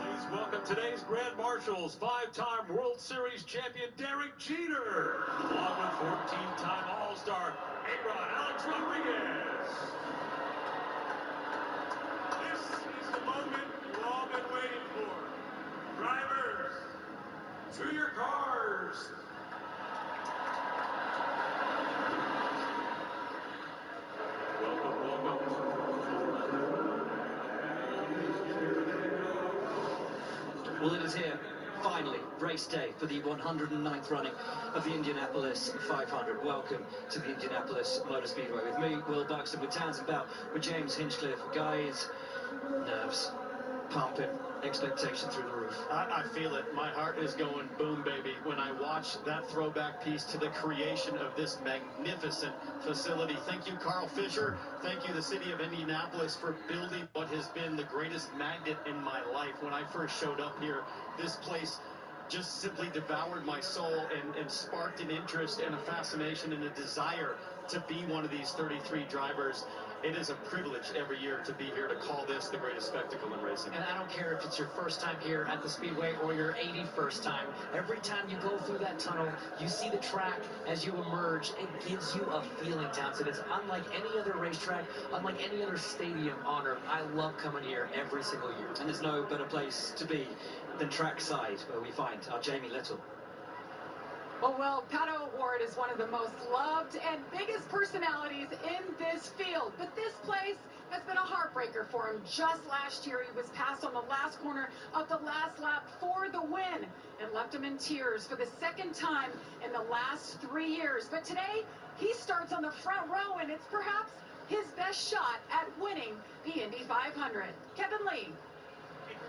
Please welcome today's Grand Marshals, 5-time World Series champion Derek Jeter, along with 14-time All-Star A-Rod Alex Rodriguez. This is the moment you've all been waiting for. Drivers, to your cars. Well, it is here, finally, race day for the 109th running of the Indianapolis 500. Welcome to the Indianapolis Motor Speedway. With me, Will Buxton, with Townsend Bell, with James Hinchcliffe. Guys, nerves, pumping, expectation through the roof. I feel it. My heart is going boom, baby, when I watch that throwback piece to the creation of this magnificent facility. Thank you, Carl Fisher. Thank you, the city of Indianapolis, for building what has been the greatest magnet in my life. When I first showed up here, this place just simply devoured my soul and sparked an interest and a fascination and a desire to be one of these 33 drivers. It is a privilege every year to be here to call this the greatest spectacle in racing. And I don't care if it's your first time here at the Speedway or your 81st time. Every time you go through that tunnel, you see the track as you emerge. It gives you a feeling, Townsend. It's unlike any other racetrack, unlike any other stadium on Earth. I love coming here every single year. And there's no better place to be than trackside, where we find our Jamie Little. Well, Pato O'Ward is one of the most loved and biggest personalities in this field. But this place has been a heartbreaker for him. Just last year, he was passed on the last corner of the last lap for the win and left him in tears for the second time in the last 3 years. But today, he starts on the front row, and it's perhaps his best shot at winning the Indy 500. Kevin Lee.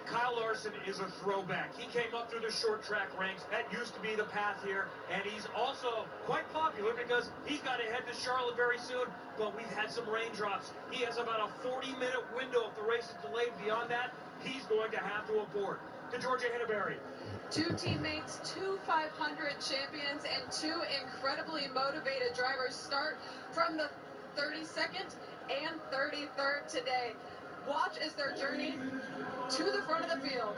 Kyle Larson is a throwback. He came up through the short track ranks. That used to be the path here. And he's also quite popular because he's got to head to Charlotte very soon. But we've had some raindrops. He has about a 40-minute window if the race is delayed. Beyond that, he's going to have to abort. To Georgia Henneberry. Two teammates, two 500 champions, and two incredibly motivated drivers start from the 32nd and 33rd today. Watch as their journey to the front of the field.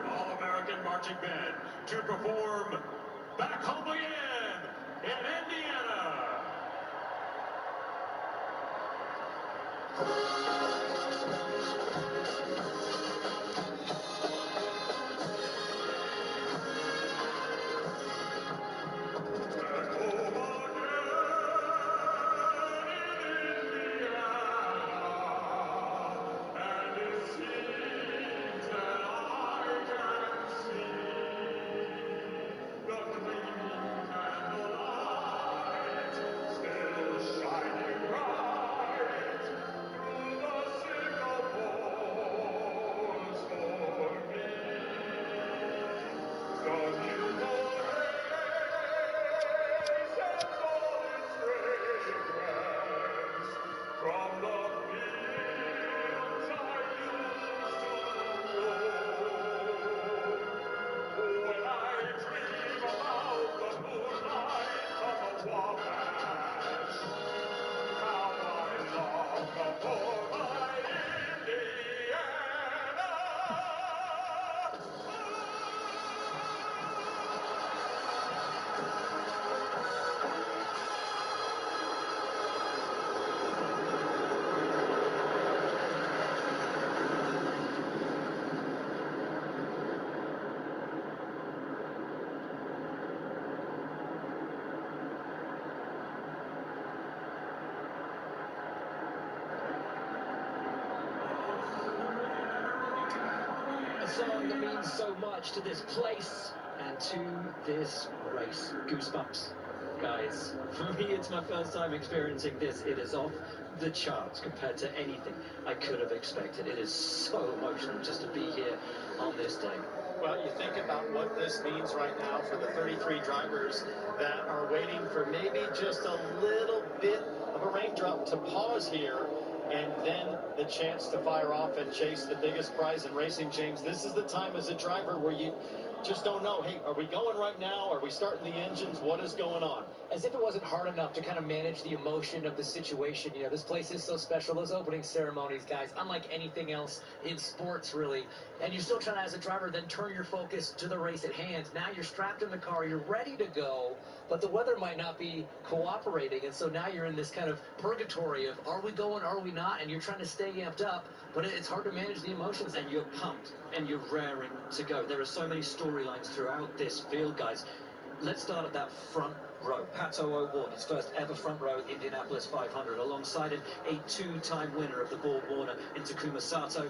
All-American Marching Band to perform Back Home Again in Indiana. Song that means so much to this place and to this race. Goosebumps guys. For me, it's my first time experiencing this. It is off the charts compared to anything I could have expected. It is so emotional just to be here on this day. Well, you think about what this means right now for the 33 drivers that are waiting for maybe just a little bit of a raindrop to pause here, and then the chance to fire off and chase the biggest prize in racing, James. This is the time as a driver where you just don't know, hey, are we going right now? Are we starting the engines? What is going on? As if it wasn't hard enough to kind of manage the emotion of the situation. You know, this place is so special. Those opening ceremonies, guys, unlike anything else in sports, really. And you're still trying to, as a driver, then turn your focus to the race at hand. Now you're strapped in the car, you're ready to go, but the weather might not be cooperating. And so now you're in this kind of purgatory of, are we going, are we not? And you're trying to stay amped up, but it's hard to manage the emotions. And you're pumped, and you're raring to go. There are so many storylines throughout this field, guys. Let's start at that front row. Pato O'Ward, his first ever front row Indianapolis 500, alongside him a two-time winner of the Borg Warner in Takuma Sato,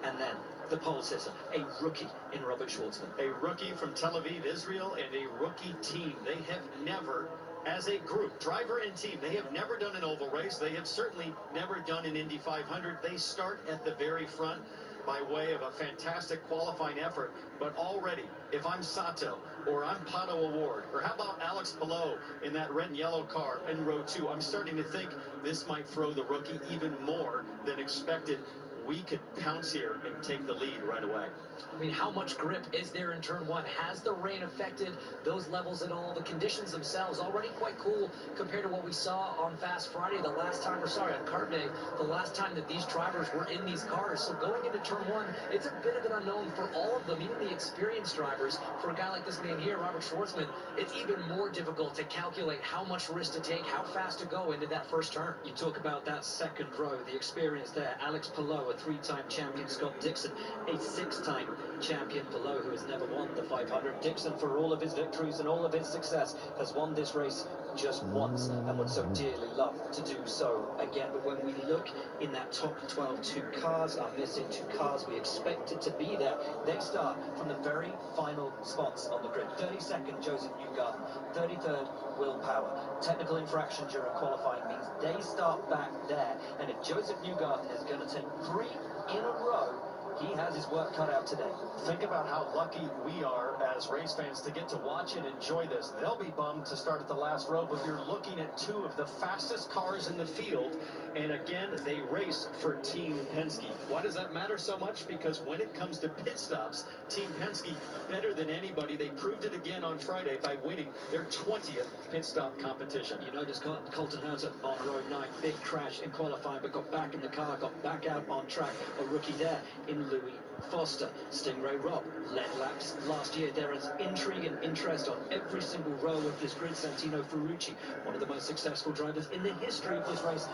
and then the pole sitter, a rookie in Robert Schwartzman. A rookie from Tel Aviv, Israel, and a rookie team. They have never, as a group, driver and team, they have never done an oval race. They have certainly never done an Indy 500. They start at the very front by way of a fantastic qualifying effort. But already, if I'm Sato, or I'm Pato O'Ward, or how about Alex Palou in that red and yellow car in row 2, I'm starting to think this might throw the rookie even more than expected. We could pounce here and take the lead right away. I mean, how much grip is there in turn one? Has the rain affected those levels at all? The conditions themselves already quite cool compared to what we saw on Fast Friday the last time, or sorry, on Kart Day, the last time that these drivers were in these cars. So going into turn one, it's a bit of an unknown for all of them, even the experienced drivers. For a guy like this man here, Robert Schwartzman, it's even more difficult to calculate how much risk to take, how fast to go into that first turn. You talk about that second row, the experience there. Alex Palou, a three-time champion. Scott Dixon, a six-time champion. Palou, who has never won the 500. Dixon, for all of his victories and all of his success, has won this race just once and would so dearly love to do so again. But when we look in that top 12, 2 cars are missing, 2 cars we expected to be there. They start from the very final spots on the grid. 32nd, Joseph Newgarden. 33rd, Will Power. Technical infraction during qualifying means they start back there. And if Joseph Newgarden is going to take 3 in a row, he has his work cut out today. Think about how lucky we are as race fans to get to watch and enjoy this. They'll be bummed to start at the last row, but you're looking at 2 of the fastest cars in the field. And again, they race for Team Penske. Why does that matter so much? Because when it comes to pit stops, Team Penske, better than anybody. They proved it again on Friday by winning their 20th pit stop competition. You notice Colton Herta on row 9, big crash in qualifying, but got back in the car, got back out on track. A rookie there in Louis Foster. Stingray Robb led laps last year. There is intrigue and interest on every single row of this grid. Santino Ferrucci, one of the most successful drivers in the history of this race,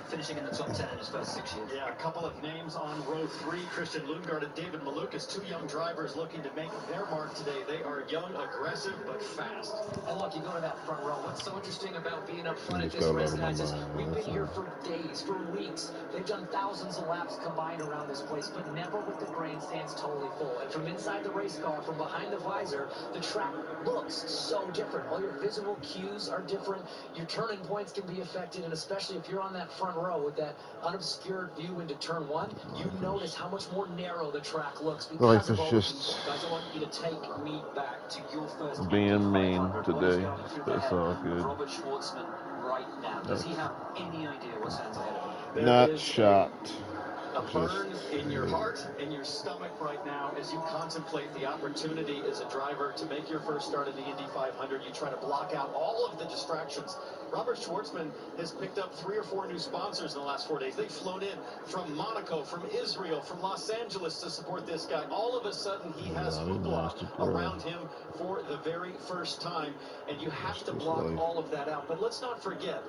finishing in the top 10 in his first 6 years. Yeah, a couple of names on row 3. Christian Lundgaard and David Malukas, 2 young drivers looking to make their mark today. They are young, aggressive, but fast. And look, you go to that front row. What's so interesting about being up front at this race, guys, is we've been here for days, for weeks. They've done thousands of laps combined around this place, but never with the grandstands totally full. And from inside the race car, from behind the visor, the track looks so different. All your visual cues are different. Your turning points can be affected, and especially if you're on that front row with that unobscured view into turn one, you notice how much more narrow the track looks. Life is just guys, I want you to take me back to your first being mean today. That's all good. Robert Schwartzman right now. Does he have any idea what's hands ahead of him? Not shocked. A burn in your heart and your stomach right now as you contemplate the opportunity as a driver to make your first start in the Indy 500. You try to block out all of the distractions. Robert Schwartzman has picked up 3 or 4 new sponsors in the last 4 days. They've flown in from Monaco, from Israel, from Los Angeles to support this guy. All of a sudden, he has hoopla around him for the very first time, and you have to block all of that out. But let's not forget,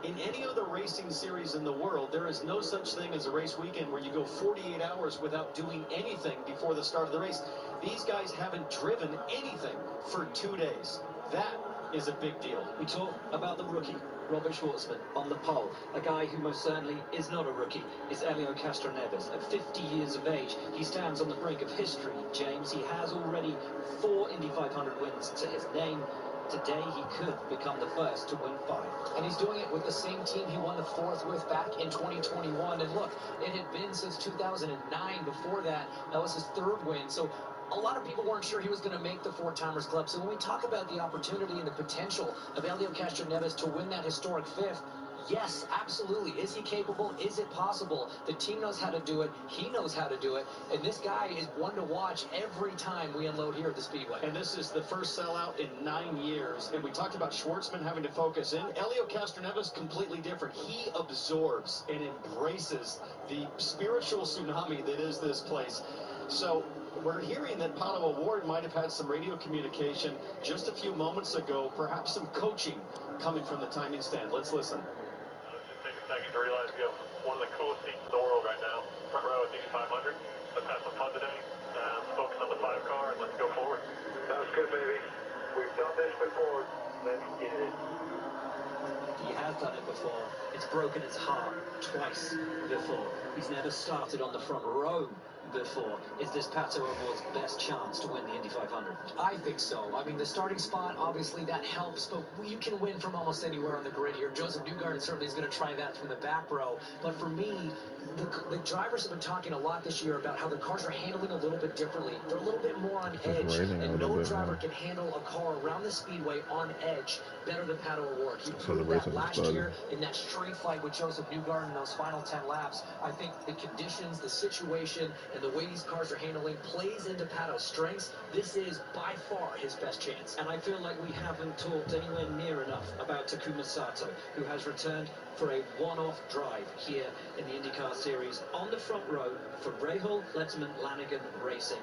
in any other racing series in the world, there is no such thing as a race weekend where you go 48 hours without doing anything before the start of the race. These guys haven't driven anything for 2 days. That is a big deal. We talk about the rookie, Robert Schwartzman, on the pole. A guy who most certainly is not a rookie is Elio Castroneves. At 50 years of age, he stands on the brink of history, James. He has already 4 Indy 500 wins to his name. Today, he could become the first to win 5. And he's doing it with the same team he won the 4th with back in 2021. And look, it had been since 2009 before that. That was his 3rd win. So a lot of people weren't sure he was going to make the 4-timers club. So when we talk about the opportunity and the potential of Helio Castroneves to win that historic 5th, yes, absolutely. Is he capable? Is it possible? The team knows how to do it. He knows how to do it. And this guy is one to watch every time we unload here at the Speedway. And this is the first sellout in 9 years. And we talked about Schwartzman having to focus in. Helio Castroneves, completely different. He absorbs and embraces the spiritual tsunami that is this place. So we're hearing that Pato O'Ward might have had some radio communication just a few moments ago, perhaps some coaching coming from the timing stand. Let's listen. Take a second to realize you have one of the coolest seats in the world right now. Front row at 8500. Let's have some fun today. Focus on the 5 car and let's go forward. Sounds good, baby. We've done this before. Let's get it. He has done it before. It's broken his heart twice before. He's never started on the front row before. Is this Pato O'Ward's best chance to win the Indy 500? I think so. I mean, the starting spot, obviously, that helps, but you can win from almost anywhere on the grid here. Joseph Newgarden certainly is going to try that from the back row. But for me, the drivers have been talking a lot this year about how the cars are handling a little bit differently. They're a little bit more on edge, and no driver can handle a car around the speedway on edge better than Pato O'Ward. He proved that last year in that street fight with Joseph Newgarden in those final 10 laps. I think the conditions, the situation, and the way these cars are handling plays into Pato's strengths. This is by far his best chance. And I feel like we haven't talked anywhere near enough about Takuma Sato, who has returned for a one-off drive here in the IndyCar Series on the front row for Rahal, Letterman, Lanigan Racing.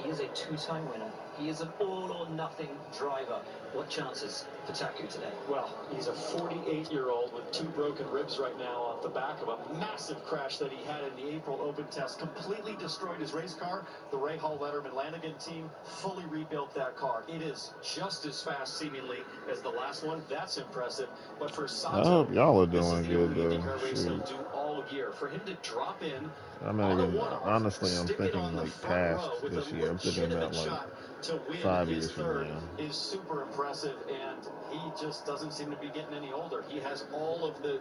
He is a 2-time winner. He is an all-or-nothing driver. What chances for Taku today? Well, he's a 48-year-old with 2 broken ribs right now off the back of a massive crash that he had in the April Open test. Completely destroyed his race car. The Rahal, Letterman, Lanigan team fully rebuilt that car. It is just as fast, seemingly, as the last one. That's impressive. But for Sato, I hope y'all are doing good, though. IndyCar race he'll do all year. For him to drop in, I'm not even, honestly, I'm thinking like past this year. I'm thinking about like to win 5 his years from 3rd now. is super impressive, and he just doesn't seem to be getting any older. He has all of the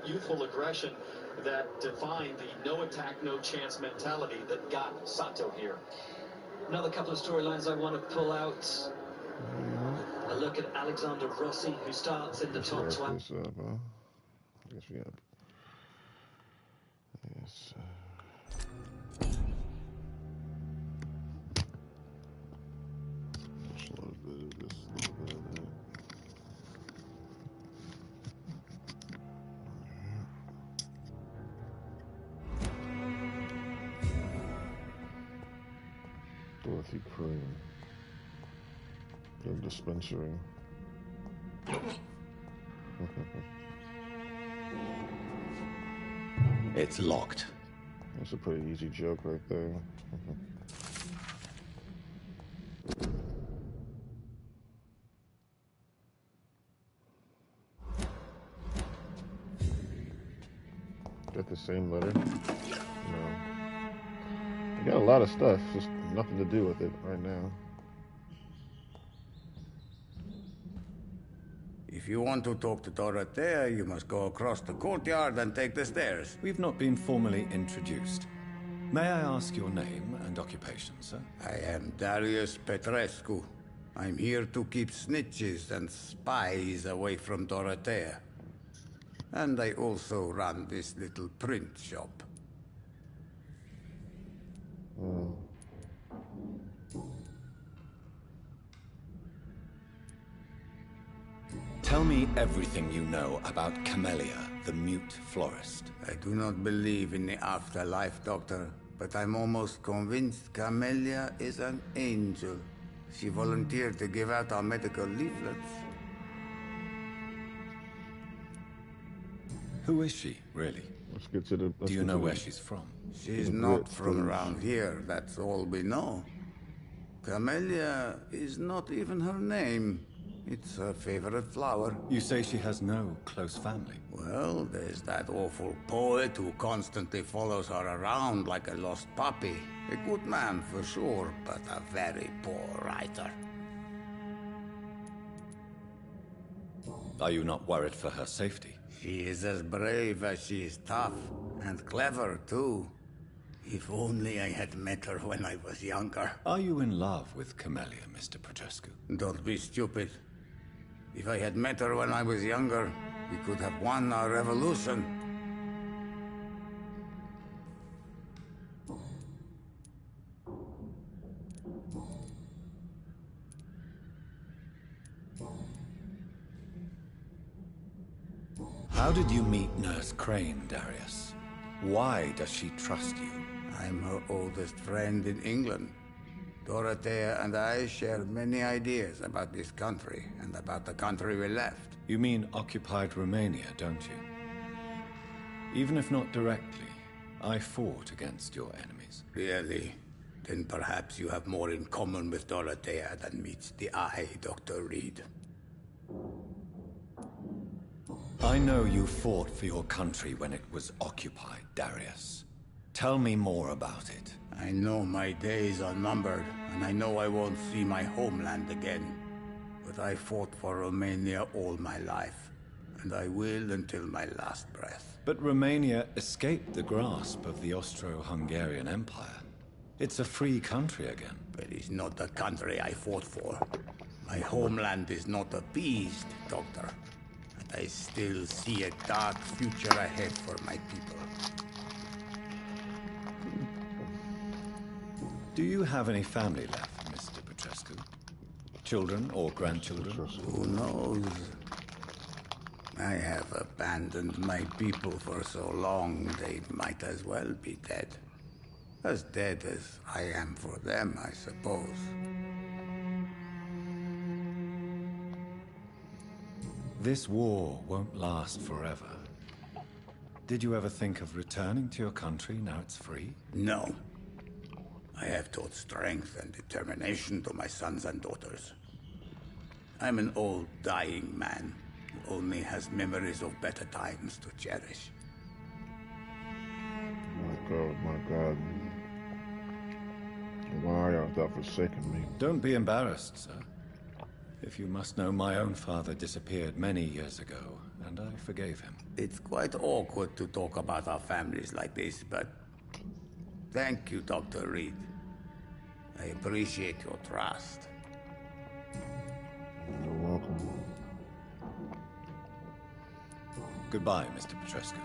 youthful aggression that defined the no attack, no chance mentality that got Sato here. Another couple of storylines I want to pull out. A look at Alexander Rossi, who starts in the top 12. Guess we got. Yes. Just a little bit of this, a little bit of that. Dorothy Crane. The dispensary. It's locked. That's a pretty easy joke right there. Got the same letter? No. I got a lot of stuff, just nothing to do with it right now. If you want to talk to Dorothea, you must go across the courtyard and take the stairs. We've not been formally introduced. May I ask your name and occupation, sir? I am Darius Petrescu. I'm here to keep snitches and spies away from Dorothea. And I also run this little print shop. Tell me everything you know about Camellia, the mute florist. I do not believe in the afterlife, Doctor, but I'm almost convinced Camellia is an angel. She volunteered to give out our medical leaflets. Who is she, really? Let's get to the... Do you know where she's from? She's not from around here, that's all we know. Camellia is not even her name. It's her favorite flower. You say she has no close family? Well, there's that awful poet who constantly follows her around like a lost puppy. A good man for sure, but a very poor writer. Are you not worried for her safety? She is as brave as she is tough, and clever too. If only I had met her when I was younger. Are you in love with Camellia, Mr. Petrescu? Don't be stupid. If I had met her when I was younger, we could have won our revolution. How did you meet Nurse Crane, Darius? Why does she trust you? I'm her oldest friend in England. Dorothea and I share many ideas about this country and about the country we left. You mean occupied Romania, don't you? Even if not directly, I fought against your enemies. Really? Then perhaps you have more in common with Dorothea than meets the eye, Dr. Reed. I know you fought for your country when it was occupied, Darius. Tell me more about it. I know my days are numbered, and I know I won't see my homeland again. But I fought for Romania all my life, and I will until my last breath. But Romania escaped the grasp of the Austro-Hungarian Empire. It's a free country again. But it's not the country I fought for. My homeland is not appeased, Doctor. And I still see a dark future ahead for my people. Do you have any family left, Mr. Petrescu? Children or grandchildren? Who knows? I have abandoned my people for so long, they might as well be dead. As dead as I am for them, I suppose. This war won't last forever. Did you ever think of returning to your country now it's free? No. I have taught strength and determination to my sons and daughters. I'm an old, dying man who only has memories of better times to cherish. My God. Why art thou forsaken me? Don't be embarrassed, sir. If you must know, my own father disappeared many years ago, and I forgave him. It's quite awkward to talk about our families like this, but thank you, Dr. Reed. I appreciate your trust. You're welcome. Goodbye, Mr. Petrescu.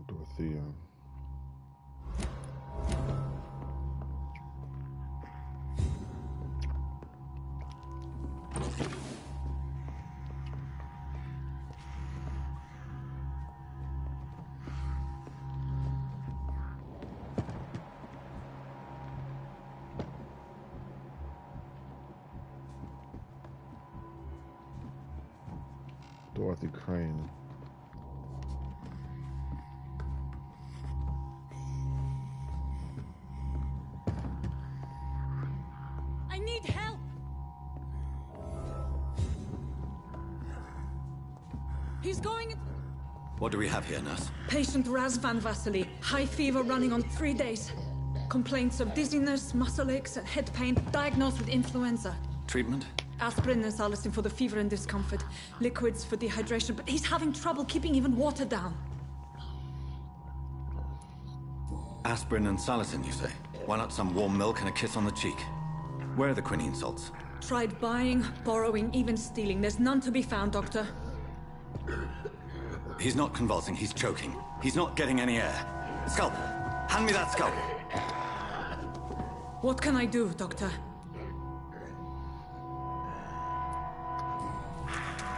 Dorothea. Dorothy Crane. I need help! He's going... What do we have here, nurse? Patient Razvan Vasily. High fever running on 3 days. Complaints of dizziness, muscle aches, and head pain. Diagnosed with influenza. Treatment? Aspirin and salicin for the fever and discomfort. Liquids for dehydration, but he's having trouble keeping even water down. Aspirin and salicin, you say? Why not some warm milk and a kiss on the cheek? Where are the quinine salts? Tried buying, borrowing, even stealing. There's none to be found, Doctor. He's not convulsing, he's choking. He's not getting any air. Sculp! Hand me that sculp! What can I do, Doctor?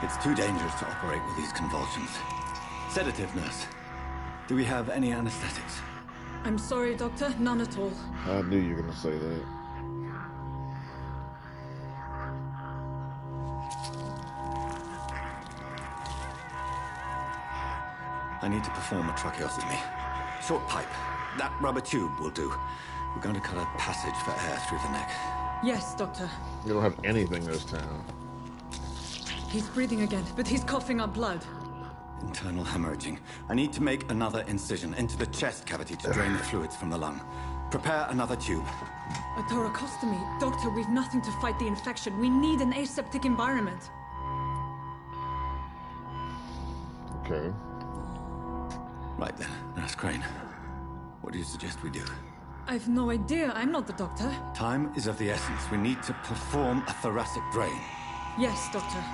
It's too dangerous to operate with these convulsions. Sedative, nurse. Do we have any anesthetics? I'm sorry, Doctor. None at all. I knew you were going to say that. I need to perform a tracheostomy. Short pipe. That rubber tube will do. We're going to cut a passage for air through the neck. Yes, Doctor. You don't have anything this time. He's breathing again, but he's coughing up blood. Internal hemorrhaging. I need to make another incision into the chest cavity to drain the fluids from the lung. Prepare another tube. A thoracostomy. Doctor, we've nothing to fight the infection. We need an aseptic environment. Okay. Right then, Nurse Crane. What do you suggest we do? I've no idea. I'm not the doctor. Time is of the essence. We need to perform a thoracic drain. Yes, Doctor.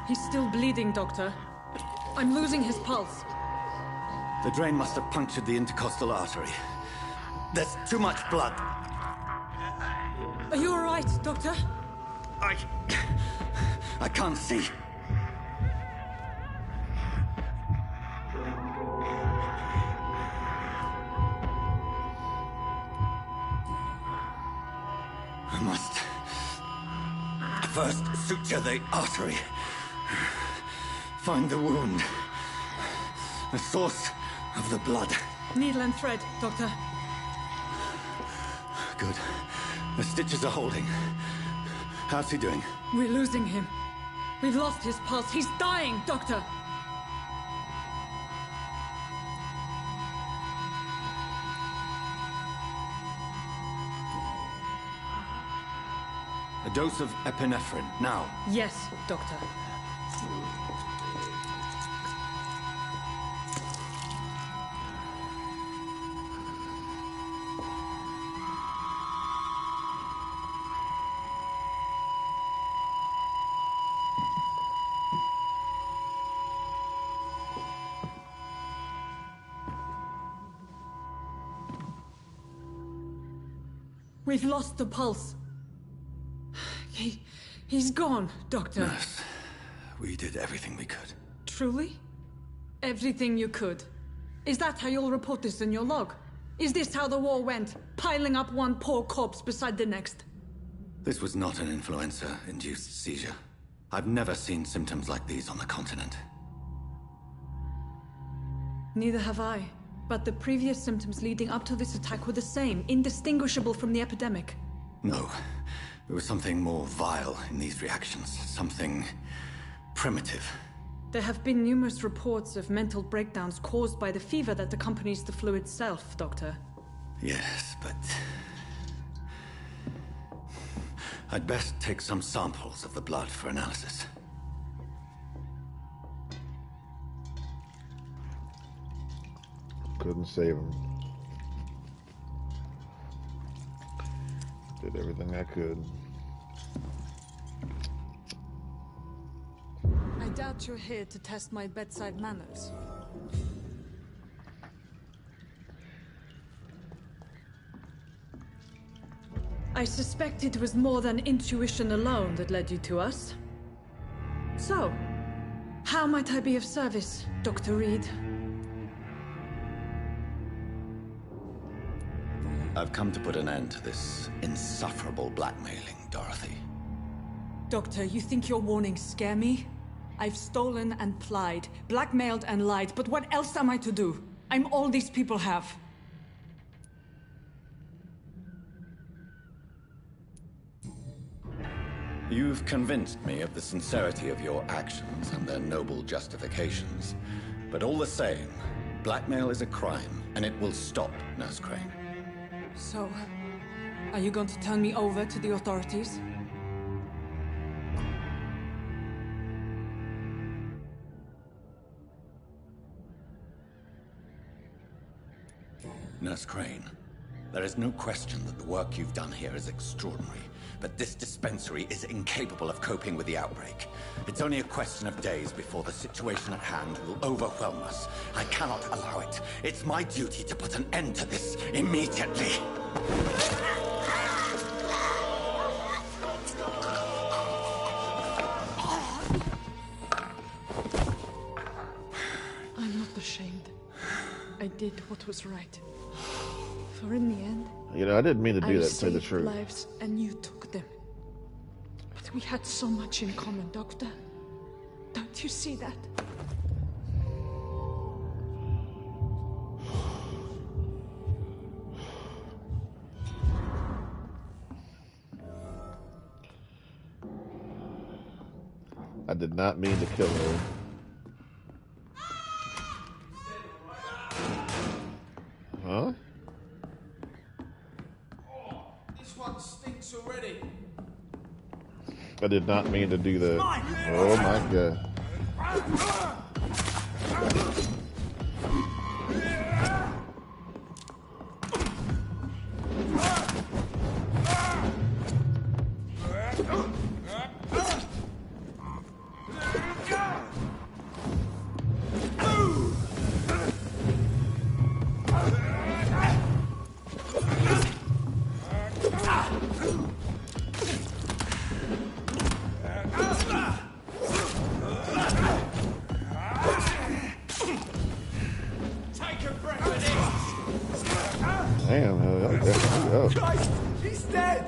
He's still bleeding, Doctor. I'm losing his pulse. The drain must have punctured the intercostal artery. There's too much blood. Are you all right, Doctor? I can't see. I must first suture the artery. Find the wound. The source of the blood. Needle and thread, Doctor. Good. The stitches are holding. How's he doing? We're losing him. We've lost his pulse. He's dying, Doctor. A dose of epinephrine, now. Yes, Doctor. We've lost the pulse. He's gone, Doctor. Nurse, we did everything we could. Truly? Everything you could? Is that how you'll report this in your log? Is this how the war went? Piling up one poor corpse beside the next? This was not an influenza-induced seizure. I've never seen symptoms like these on the continent. Neither have I. But the previous symptoms leading up to this attack were the same, indistinguishable from the epidemic. No. There was something more vile in these reactions. Something primitive. There have been numerous reports of mental breakdowns caused by the fever that accompanies the flu itself, Doctor. Yes, but... I'd best take some samples of the blood for analysis. Couldn't save him. Did everything I could. I doubt you're here to test my bedside manners. I suspect it was more than intuition alone that led you to us. So, how might I be of service, Dr. Reed? I've come to put an end to this insufferable blackmailing, Dorothy. Doctor, you think your warnings scare me? I've stolen and plied, blackmailed and lied, but what else am I to do? I'm all these people have. You've convinced me of the sincerity of your actions and their noble justifications. But all the same, blackmail is a crime, and it will stop, Nurse Crane. So, are you going to turn me over to the authorities? Nurse Crane. There is no question that the work you've done here is extraordinary, but this dispensary is incapable of coping with the outbreak. It's only a question of days before the situation at hand will overwhelm us. I cannot allow it. It's my duty to put an end to this immediately. I'm not ashamed. I did what was right. For in the end, You know, I didn't mean to do I that, to tell you the saved truth. lives and you took them. But we had so much in common, Doctor. Don't you see that? I did not mean to kill her. Huh? This one stinks already. I did not mean to do that. Oh my god. Damn, that was definitely up. He's dead.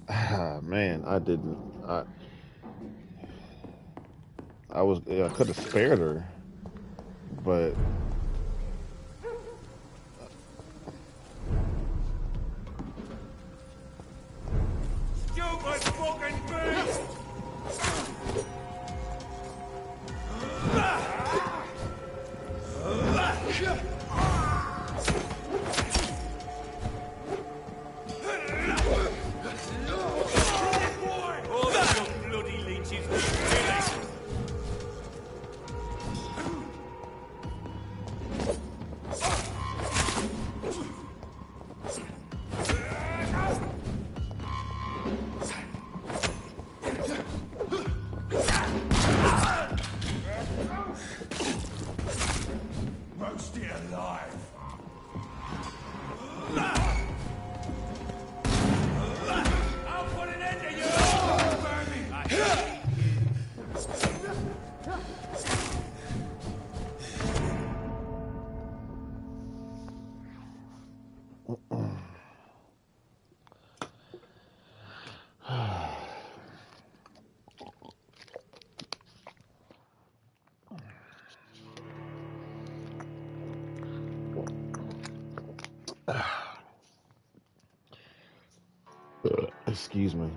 Ah, man, I didn't. I could have spared her, but Stupid fucking beast! All the bloody leeches need killing. Roast it alive. I'll put an end to you! Burn me! excuse me.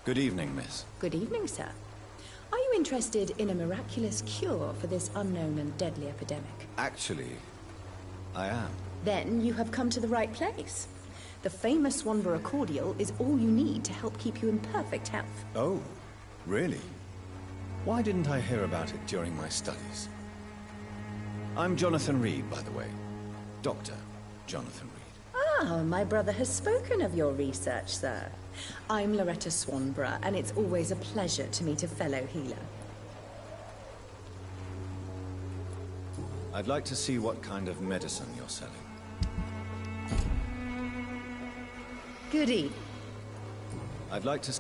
Good evening, miss. Good evening, sir. Are you interested in a miraculous cure for this unknown and deadly epidemic? Actually, I am. Then you have come to the right place. The famous Swanborough cordial is all you need to help keep you in perfect health. Oh, really? Why didn't I hear about it during my studies? I'm Jonathan Reed, by the way. Dr. Jonathan Reed. Ah, my brother has spoken of your research, sir. I'm Loretta Swanborough, and it's always a pleasure to meet a fellow healer. I'd like to see what kind of medicine you're selling. Goody. I'd like to...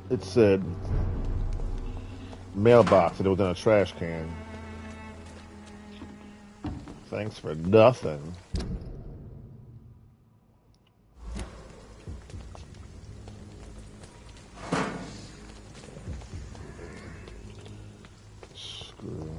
It said mailbox and it was in a trash can. Thanks for nothing. Screw.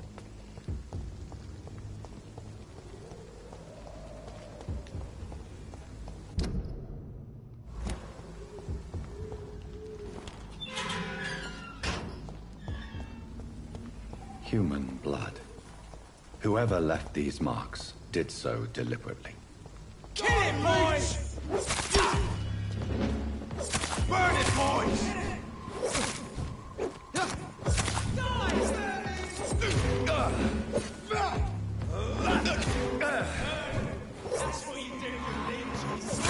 Human blood. Whoever left these marks did so deliberately. Kill it, boys! Burn it, boys! That's what you do for ninjas.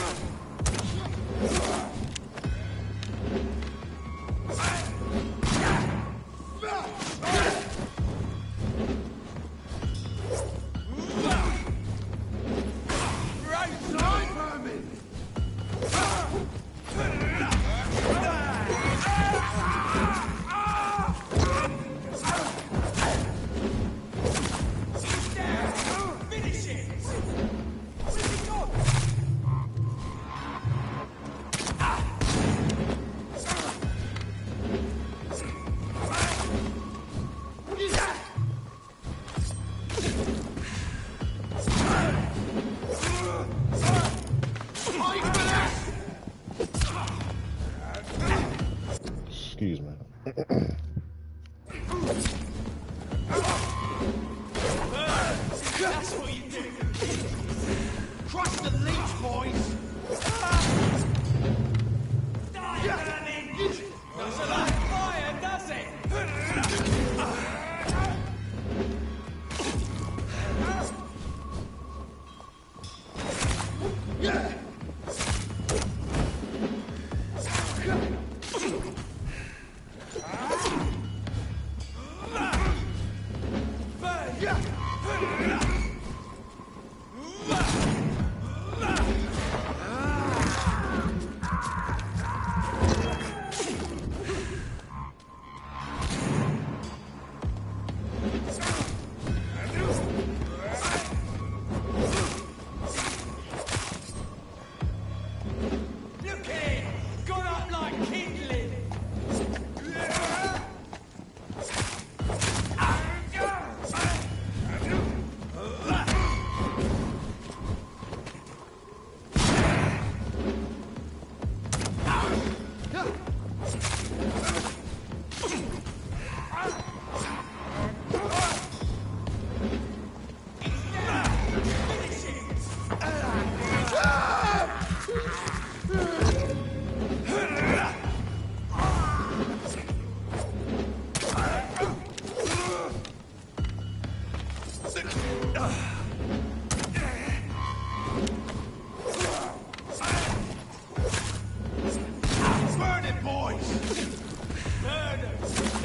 Excuse me.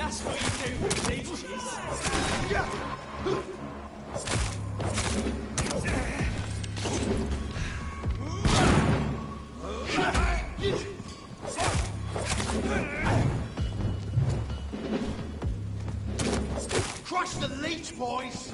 That's what you do with leeches. Crush the leech, boys!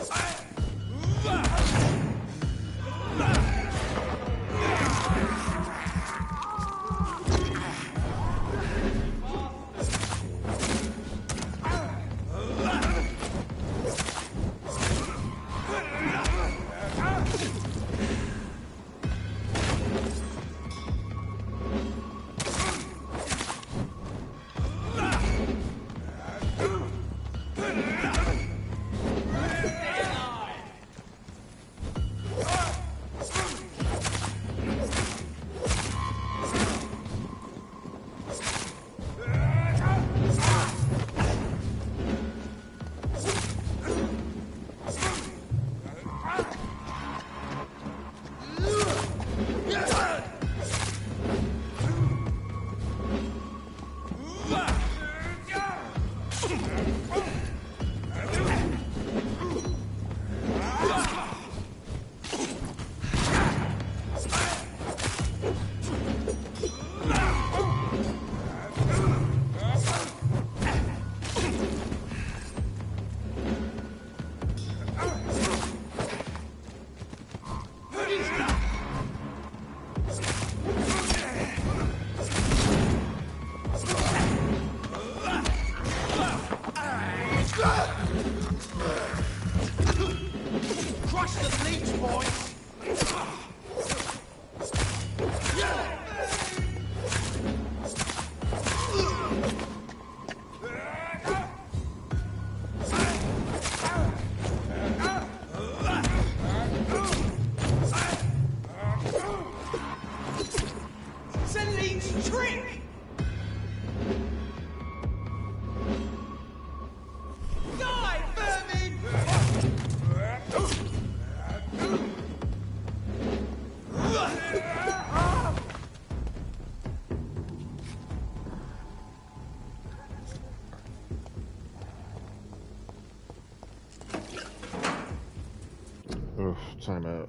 Crush the leech, boys! It's a leech trick! Die, vermin! Ugh, time out.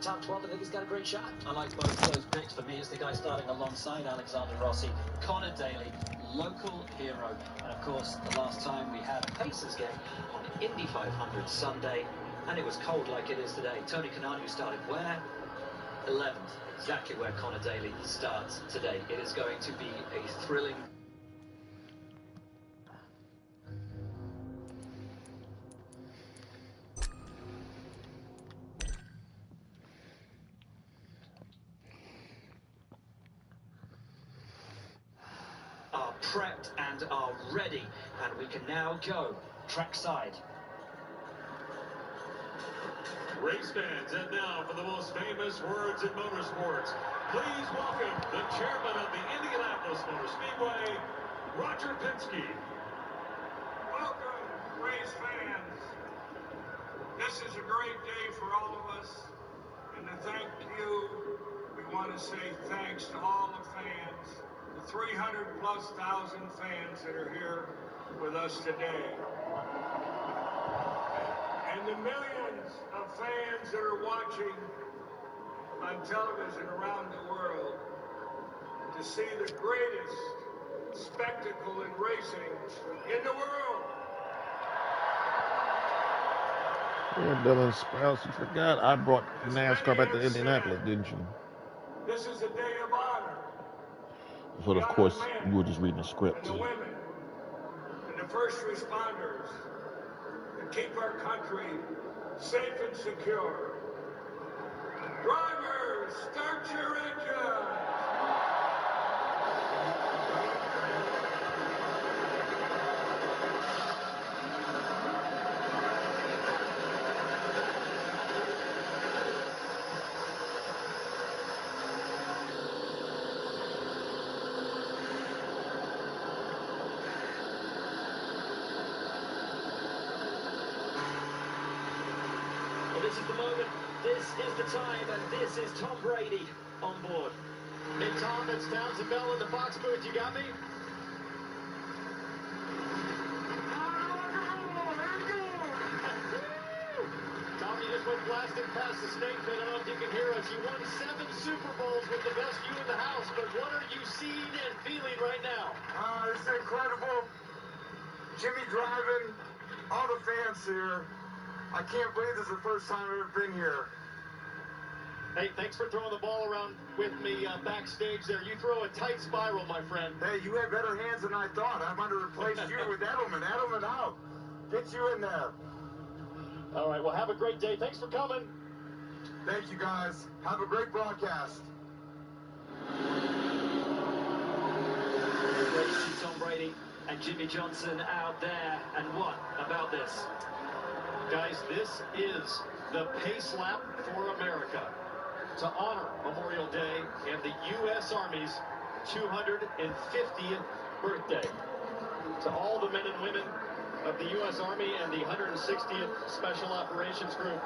top 12, I think he's got a great shot. I like both of those picks. For me, it's the guy starting alongside Alexander Rossi, Connor Daly, local hero. And of course, the last time we had a Pacers game on Indy 500 Sunday, and it was cold like it is today. Tony Kanani, who started where? 11th, exactly where Connor Daly starts today. It is going to be a thrilling... are prepped and are ready, and we can now go trackside. Race fans, and now for the most famous words in motorsports, please welcome the chairman of the Indianapolis Motor Speedway, Roger Penske. Welcome, race fans. This is a great day for all of us, and to thank you, we want to say thanks to all the fans, the 300+ thousand fans that are here with us today. And the millions of fans that are watching on television around the world to see the greatest spectacle in racing in the world. Yeah, Dylan Sprouse, you forgot I brought NASCAR back to Indianapolis, didn't you? This is a day of honor. But of course, you were just reading the script. And the women and the first responders that keep our country safe and secure. Drivers, start your engines! This is the moment, this is the time, and this is Tom Brady on board. Hey, Tom, it's Townsend Bell in the Fox booth. You got me? Tom, you just went blasting past the snake pit. I don't know if you can hear us. You won 7 Super Bowls with the best you in the house, but what are you seeing and feeling right now? It's incredible. Jimmy driving, all the fans here. I can't believe this is the first time I've ever been here. Hey, thanks for throwing the ball around with me backstage there. You throw a tight spiral, my friend. Hey, you have better hands than I thought. I'm going to replace you with Edelman. Edelman out. Get you in there. All right, well, have a great day. Thanks for coming. Thank you, guys. Have a great broadcast. Great to see Tom Brady and Jimmy Johnson out there. And what about this? Guys, this is the Pace Lap for America to honor Memorial Day and the U.S. Army's 250th birthday. To all the men and women of the U.S. Army and the 160th Special Operations Group,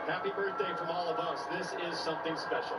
happy birthday from all of us. This is something special.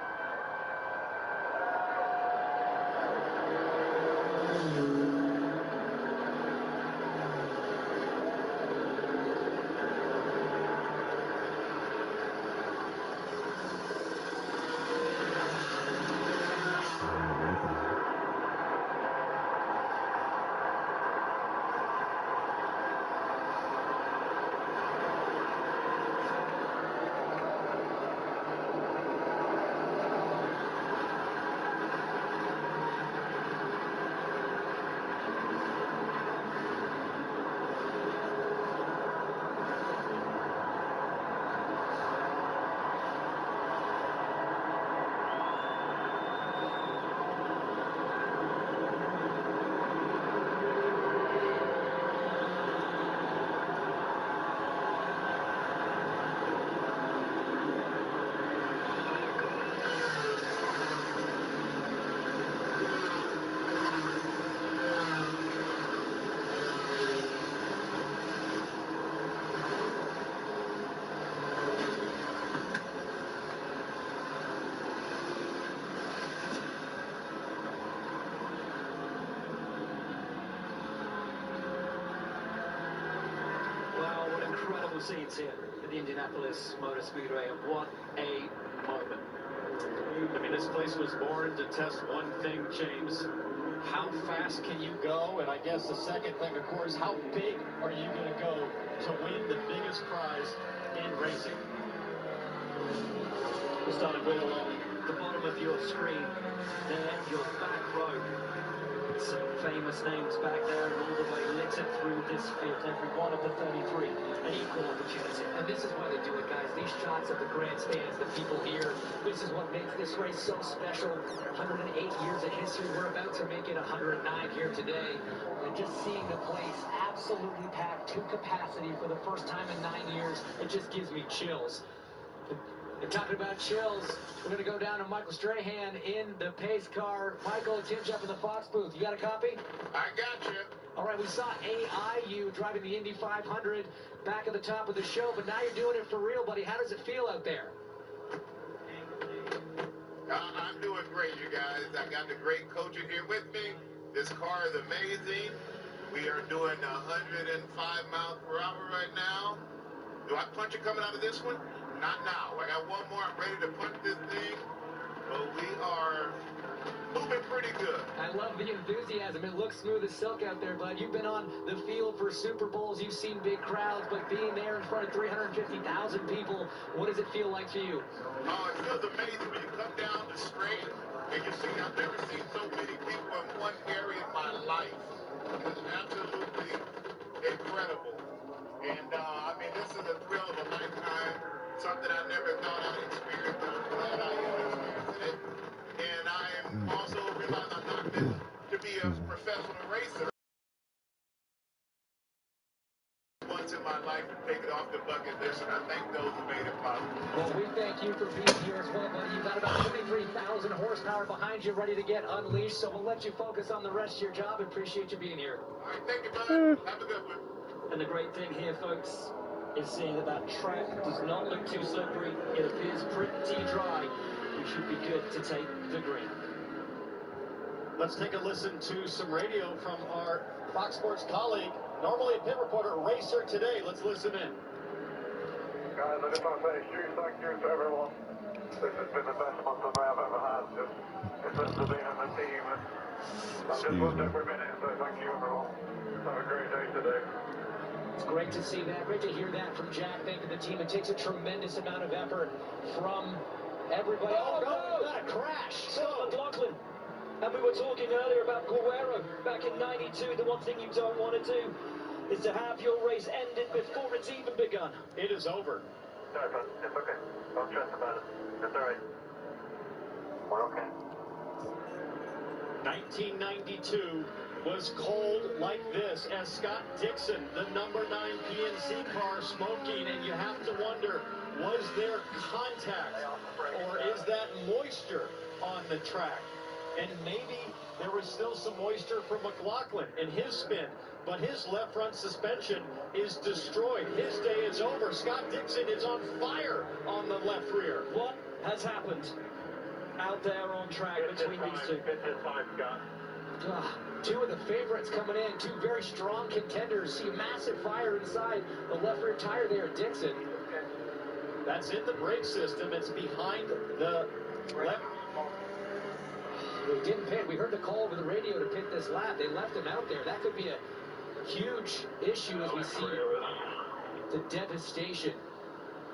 Incredible scenes here at the Indianapolis Motor Speedway, and what a moment. I mean, this place was born to test one thing, James. How fast can you go? And I guess the second thing, of course, how big are you going to go to win the biggest prize in racing? We'll start a bit along the bottom of your screen. There, your back row. Some famous names back there, and all the way littered through this field. Every one of the 33, an equal opportunity. And this is why they do it, guys. These shots of the grandstands, the people here. This is what makes this race so special. 108 years of history. We're about to make it 109 here today. And just seeing the place absolutely packed to capacity for the first time in 9 years, it just gives me chills. And talking about chills, we're going to go down to Michael Strahan in the pace car. Michael, Tim's up in the Fox booth. You got a copy? I got you. All right, we saw AIU driving the Indy 500 back at the top of the show, but now you're doing it for real, buddy. How does it feel out there? I'm doing great, you guys. I got the great coach in here with me. This car is amazing. We are doing 105 miles per hour right now. Do I punch it coming out of this one? Not now. I got one more. I'm ready to punch this thing. But we are moving pretty good. I love the enthusiasm. It looks smooth as silk out there, bud. You've been on the field for Super Bowls. You've seen big crowds, but being there in front of 350,000 people, what does it feel like to you? Oh, it feels amazing when you come down the straight and you see, I've never seen so many people in one area in my life. It's absolutely incredible. And, I mean, this is a thrill of a lifetime. Something I never thought I'd experience, but I'm glad I am experiencing it. And I am also realizing I'm not meant to be a professional racer. Once in my life to take it off the bucket list, and I thank those who made it possible. Well, we thank you for being here as well, buddy. You've got about 23,000 horsepower behind you ready to get unleashed, so we'll let you focus on the rest of your job. Appreciate you being here. All right, thank you, brother. Have a good one. And the great thing here, folks, is seeing that track does not look too slippery. It appears pretty dry. We should be good to take the green. Let's take a listen to some radio from our Fox Sports colleague, normally a pit reporter, Racer Today. Let's listen in. Guys, I just want to say huge thank you to everyone. This has been the best month of May I've ever had, just in terms of being in the team. I've just loved every minute, so thank you everyone. Have a great day today. It's great to see that. Great to hear that from Jack. Thanking the team. It takes a tremendous amount of effort from everybody. Oh, no! That a crash! Scott McLaughlin. And we were talking earlier about Guerrero back in '92. The one thing you don't want to do is to have your race ended before it's even begun. It is over. Sorry, bud. It's okay. Don't stress about it. It's all right. We're okay. 1992 was cold like this as Scott Dixon, the number 9 PNC car, smoking, and you have to wonder, was there contact or is that moisture on the track? And maybe there was still some moisture from McLaughlin in his spin, but his left front suspension is destroyed. His day is over. Scott Dixon is on fire on the left rear. What has happened out there on track between these two? It's fine, Scott. Two of the favorites coming in, two very strong contenders. See a massive fire inside the left rear tire there, Dixon. That's in the brake system. It's behind the left. They didn't pit. We heard the call over the radio to pit this lap. They left him out there. That could be a huge issue as we see the devastation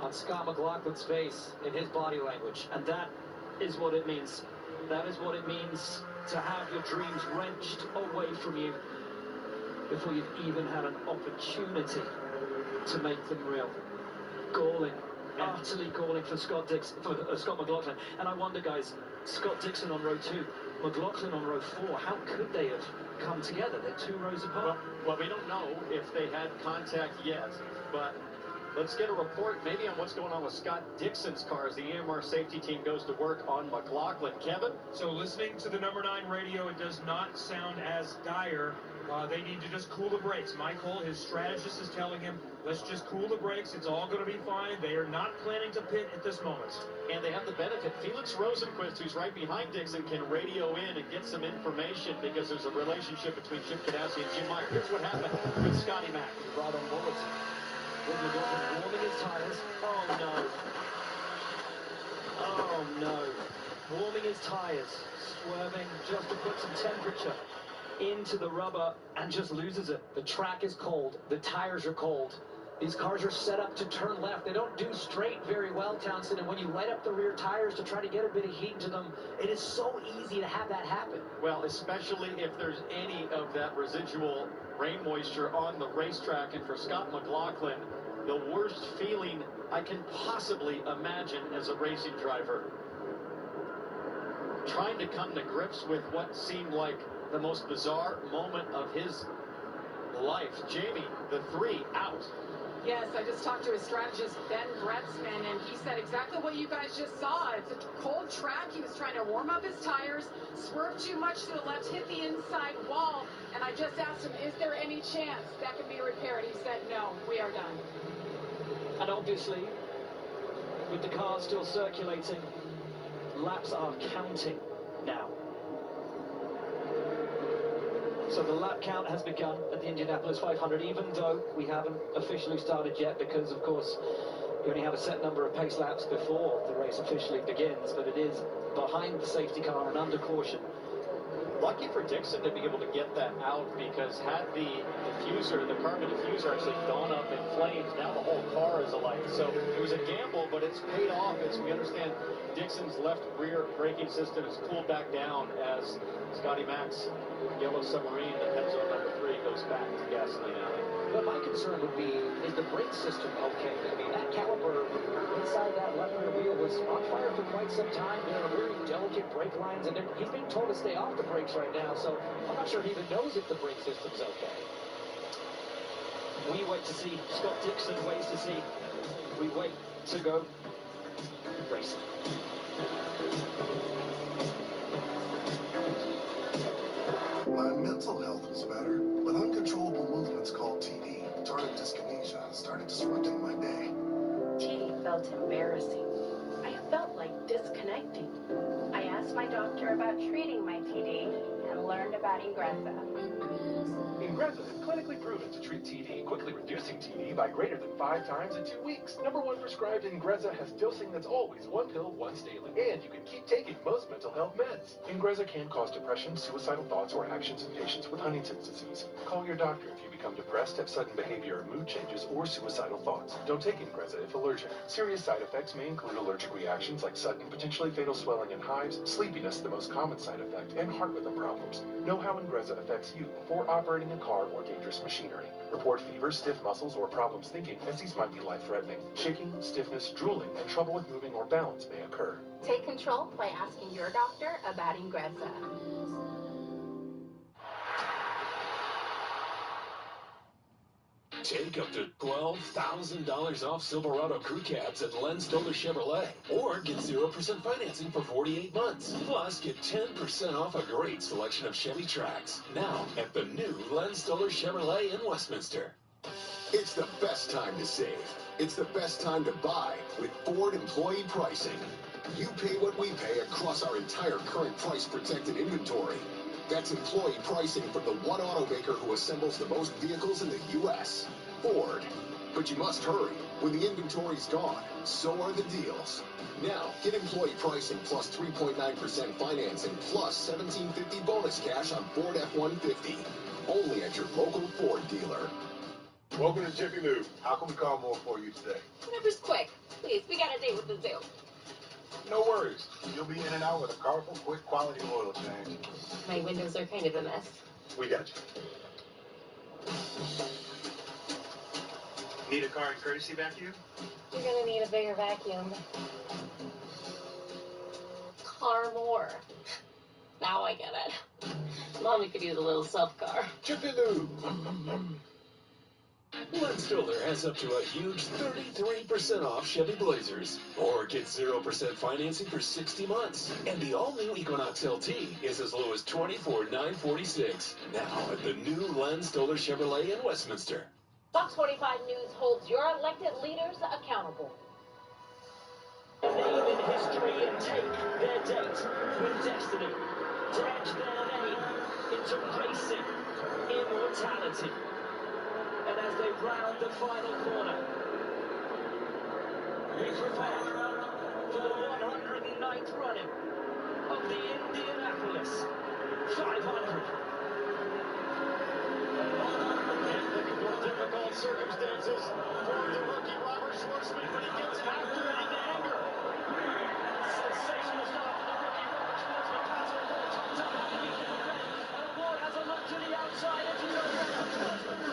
on Scott McLaughlin's face in his body language. And that is what it means. That is what it means to have your dreams wrenched away from you before you've even had an opportunity to make them real. Galling, utterly galling for Scott McLaughlin. And I wonder, guys, Scott Dixon on row 2, McLaughlin on row 4, how could they have come together? They're 2 rows apart. Well, we don't know if they had contact yet, but let's get a report maybe on what's going on with Scott Dixon's car as the EMR safety team goes to work on McLaughlin. Kevin? So listening to the number 9 radio, it does not sound as dire. They need to just cool the brakes. Michael, his strategist, is telling him, let's just cool the brakes. It's all going to be fine. They are not planning to pit at this moment. And they have the benefit. Felix Rosenquist, who's right behind Dixon, can radio in and get some information because there's a relationship between Chip Ganassi and Jim Meyer. Here's what happened with Scotty Mack. Right on board. With McLaughlin warming his tires. Oh no. Oh no. Warming his tires. Swerving just to put some temperature into the rubber and just loses it. The track is cold. The tires are cold. These cars are set up to turn left. They don't do straight very well, Townsend, and when you light up the rear tires to try to get a bit of heat into them, it is so easy to have that happen. Well, especially if there's any of that residual rain moisture on the racetrack, and for Scott McLaughlin, the worst feeling I can possibly imagine as a racing driver. Trying to come to grips with what seemed like the most bizarre moment of his life. Jamie, the 3 out. Yes, I just talked to his strategist, Ben Bretzman, and he said exactly what you guys just saw. It's a cold track. He was trying to warm up his tires, swerved too much to the left, hit the inside wall, and I just asked him, is there any chance that can be repaired? He said, no, we are done. And obviously, with the car still circulating, laps are counting now. So the lap count has begun at the Indianapolis 500, even though we haven't officially started yet, because, of course, you only have a set number of pace laps before the race officially begins, but it is behind the safety car and under caution. Lucky for Dixon to be able to get that out, because had the diffuser, the carbon diffuser, actually gone up in flames, now the whole car is alight. So it was a gamble, but it's paid off, as we understand Dixon's left rear braking system is cooled back down as Scotty Mack's yellow submarine that heads on number 3 goes back to Gasoline Alley. But my concern would be, is the brake system okay? I mean, that caliper inside that left rear wheel was on fire for quite some time. There are very delicate brake lines, and he's being told to stay off the brakes right now, so I'm not sure he even knows if the brake system's okay. We wait to see. Scott Dixon waits to see. We wait to go racing. My mental health was better, but uncontrollable movements called TD, tardive dyskinesia, started disrupting my day. TD felt embarrassing. I felt like disconnecting. I asked my doctor about treating my TD and learned about Ingrezza. Ingrezza is clinically proven to treat TD, quickly reducing TD by greater than 5 times in 2 weeks. #1 prescribed Ingrezza has dosing that's always 1 pill once daily, and you can keep taking most mental health meds. Ingrezza can cause depression, suicidal thoughts, or actions in patients with Huntington's disease. Call your doctor if you become depressed, have sudden behavior or mood changes, or suicidal thoughts. Don't take Ingrezza if allergic. Serious side effects may include allergic reactions like sudden, potentially fatal swelling and hives, sleepiness, the most common side effect, and heart rhythm problems. Know how Ingrezza affects you before operating a car or dangerous machinery. Report fever, stiff muscles, or problems thinking, as these might be life-threatening. Shaking, stiffness, drooling, and trouble with moving or balance may occur. Take control by asking your doctor about Ingrezza. Take up to $12,000 off Silverado crew cabs at Len Stoller Chevrolet. Or get 0% financing for 48 months. Plus, get 10% off a great selection of Chevy Trax. Now at the new Len Stoller Chevrolet in Westminster. It's the best time to save. It's the best time to buy with Ford employee pricing. You pay what we pay across our entire current price-protected inventory. That's employee pricing from the one automaker who assembles the most vehicles in the U.S., Ford. But you must hurry. When the inventory's gone, so are the deals. Now, get employee pricing plus 3.9% financing plus $1,750 bonus cash on Ford F-150. Only at your local Ford dealer. Welcome to Jiffy Lube. How can we call more for you today? Whatever's quick. Please, we got a date with the zoo. No worries. You'll be in and out with a colorful, quick quality oil change. My windows are kind of a mess. We got you. Need a car and courtesy vacuum? You're gonna need a bigger vacuum. Car more. Now I get it. Mommy could use a little self-car. Jiffy Lube. Len Stoller has up to a huge 33% off Chevy Blazers. Or get 0% financing for 60 months. And the all-new Equinox LT is as low as $24,946. Now at the new Len Stoller Chevrolet in Westminster. Fox 45 News holds your elected leaders accountable. Name in history and take their date with destiny to etch their name into racing immortality. And as as they round the final corner. Be prepared for the 109th running of the Indianapolis 500. Difficult circumstances for the rookie Robert Schwarzman, but he gets after it into anger. Sensational stop for the rookie Robert Schwarzman. Passes the ball top to and Ward has a look to the outside. It's Schwarzman.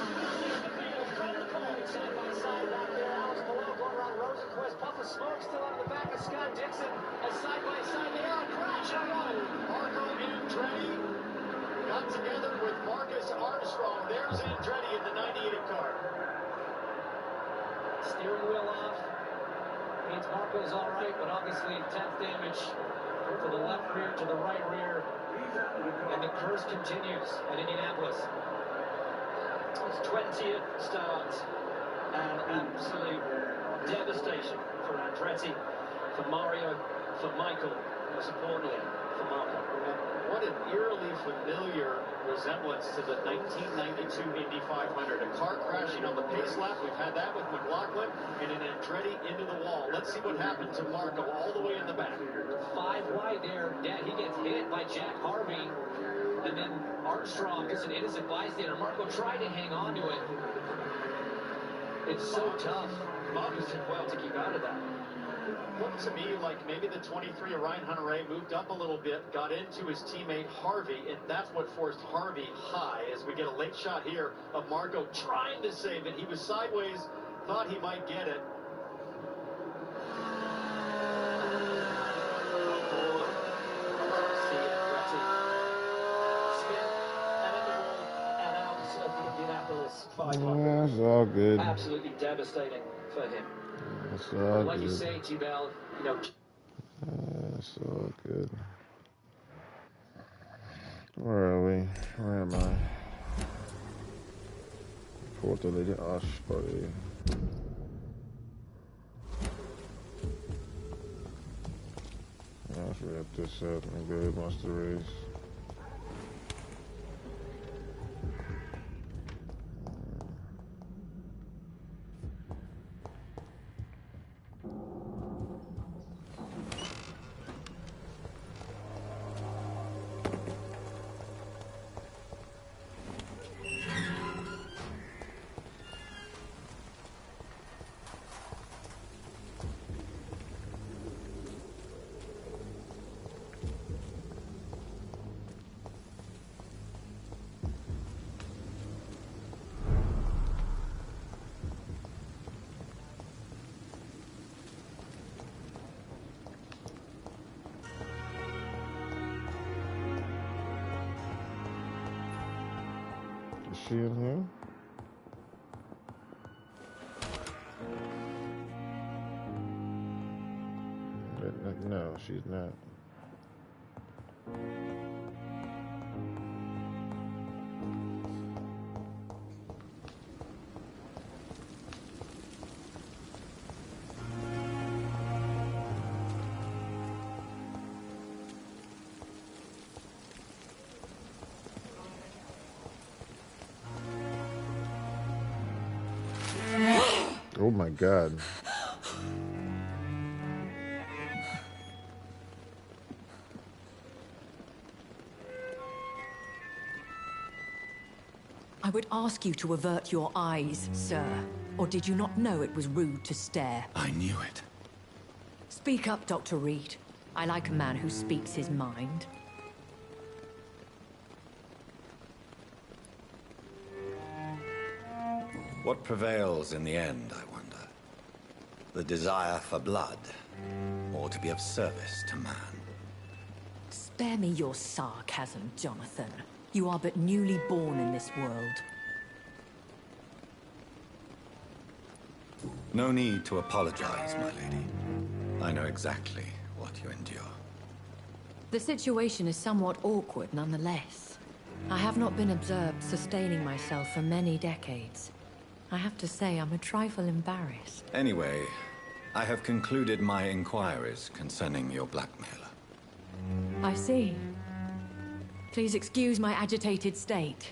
From the corner, side by side back there. Alex Palou going around Rosenquist. Puff of smoke still out of the back of Scott Dixon. And side by side they are. Crash and roll. Marco Andretti got together with Marcus Armstrong. There's Andretti in the 98 car. Steering wheel off. Means Marco's all right, but obviously 10th damage to the left rear, to the right rear. And the curse continues at Indianapolis. It's 20th start. And absolute devastation for Andretti, for Mario, for Michael, most importantly, for Marco. What an eerily familiar resemblance to the 1992 Indy 500. A car crashing on the pace lap. We've had that with McLaughlin, and an Andretti into the wall. Let's see what happened to Marco all the way in the back. 5 wide there. Yeah, he gets hit by Jack Harvey. And then Armstrong, just an innocent bystander. Marco tried to hang on to it. It's so tough. Marcus did well to keep out of that. Looked to me like maybe the 23 Orion Hunter-Reay moved up a little bit, got into his teammate Harvey, and that's what forced Harvey high as we get a late shot here of Marco trying to save it. He was sideways, thought he might get it. Yeah, it's all good. Absolutely devastating for him. It's all like good. you say, T-Bell, you know. It's all good. Where are we? Where am I? Porto degli Ascoli. Let's wrap this up and go watch the race. Is she in here? No, she's not. Oh my God. I would ask you to avert your eyes, sir. Or did you not know it was rude to stare? I knew it. Speak up, Dr. Reed. I like a man who speaks his mind. What prevails in the end, I wonder? The desire for blood, or to be of service to man? Spare me your sarcasm, Jonathan. You are but newly born in this world. No need to apologize, my lady. I know exactly what you endure. The situation is somewhat awkward nonetheless. I have not been observed sustaining myself for many decades. I have to say I'm a trifle embarrassed. Anyway, I have concluded my inquiries concerning your blackmailer. I see. Please excuse my agitated state.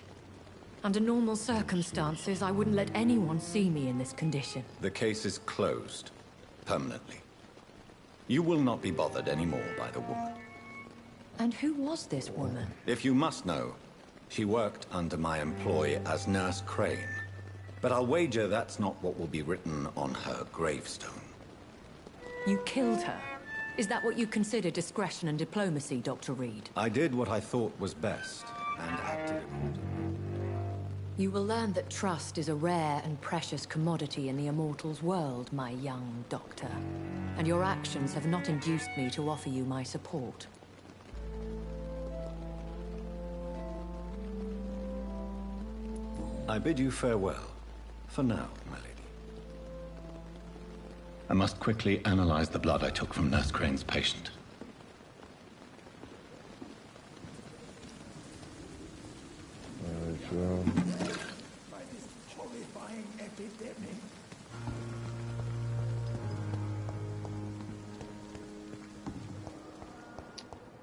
Under normal circumstances, I wouldn't let anyone see me in this condition. The case is closed. Permanently. You will not be bothered anymore by the woman. And who was this woman? If you must know, she worked under my employ as Nurse Crane. But I'll wager that's not what will be written on her gravestone. You killed her? Is that what you consider discretion and diplomacy, Dr. Reed? I did what I thought was best, and acted accordingly. You will learn that trust is a rare and precious commodity in the Immortals world, my young doctor. And your actions have not induced me to offer you my support. I bid you farewell, for now, my lady. I must quickly analyze the blood I took from Nurse Crane's patient.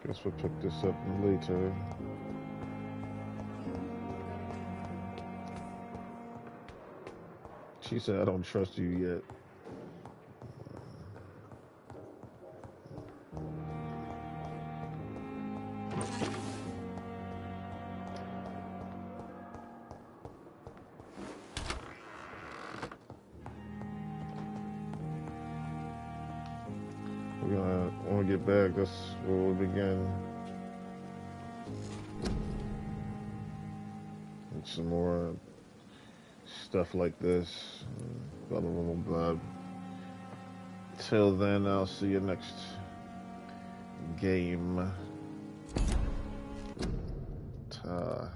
Guess we'll pick this up later. She said, I don't trust you yet. When we get back, that's where we'll begin. And some more stuff like this. Blah, blah, blah, blah. Till then, I'll see you next game. Ta.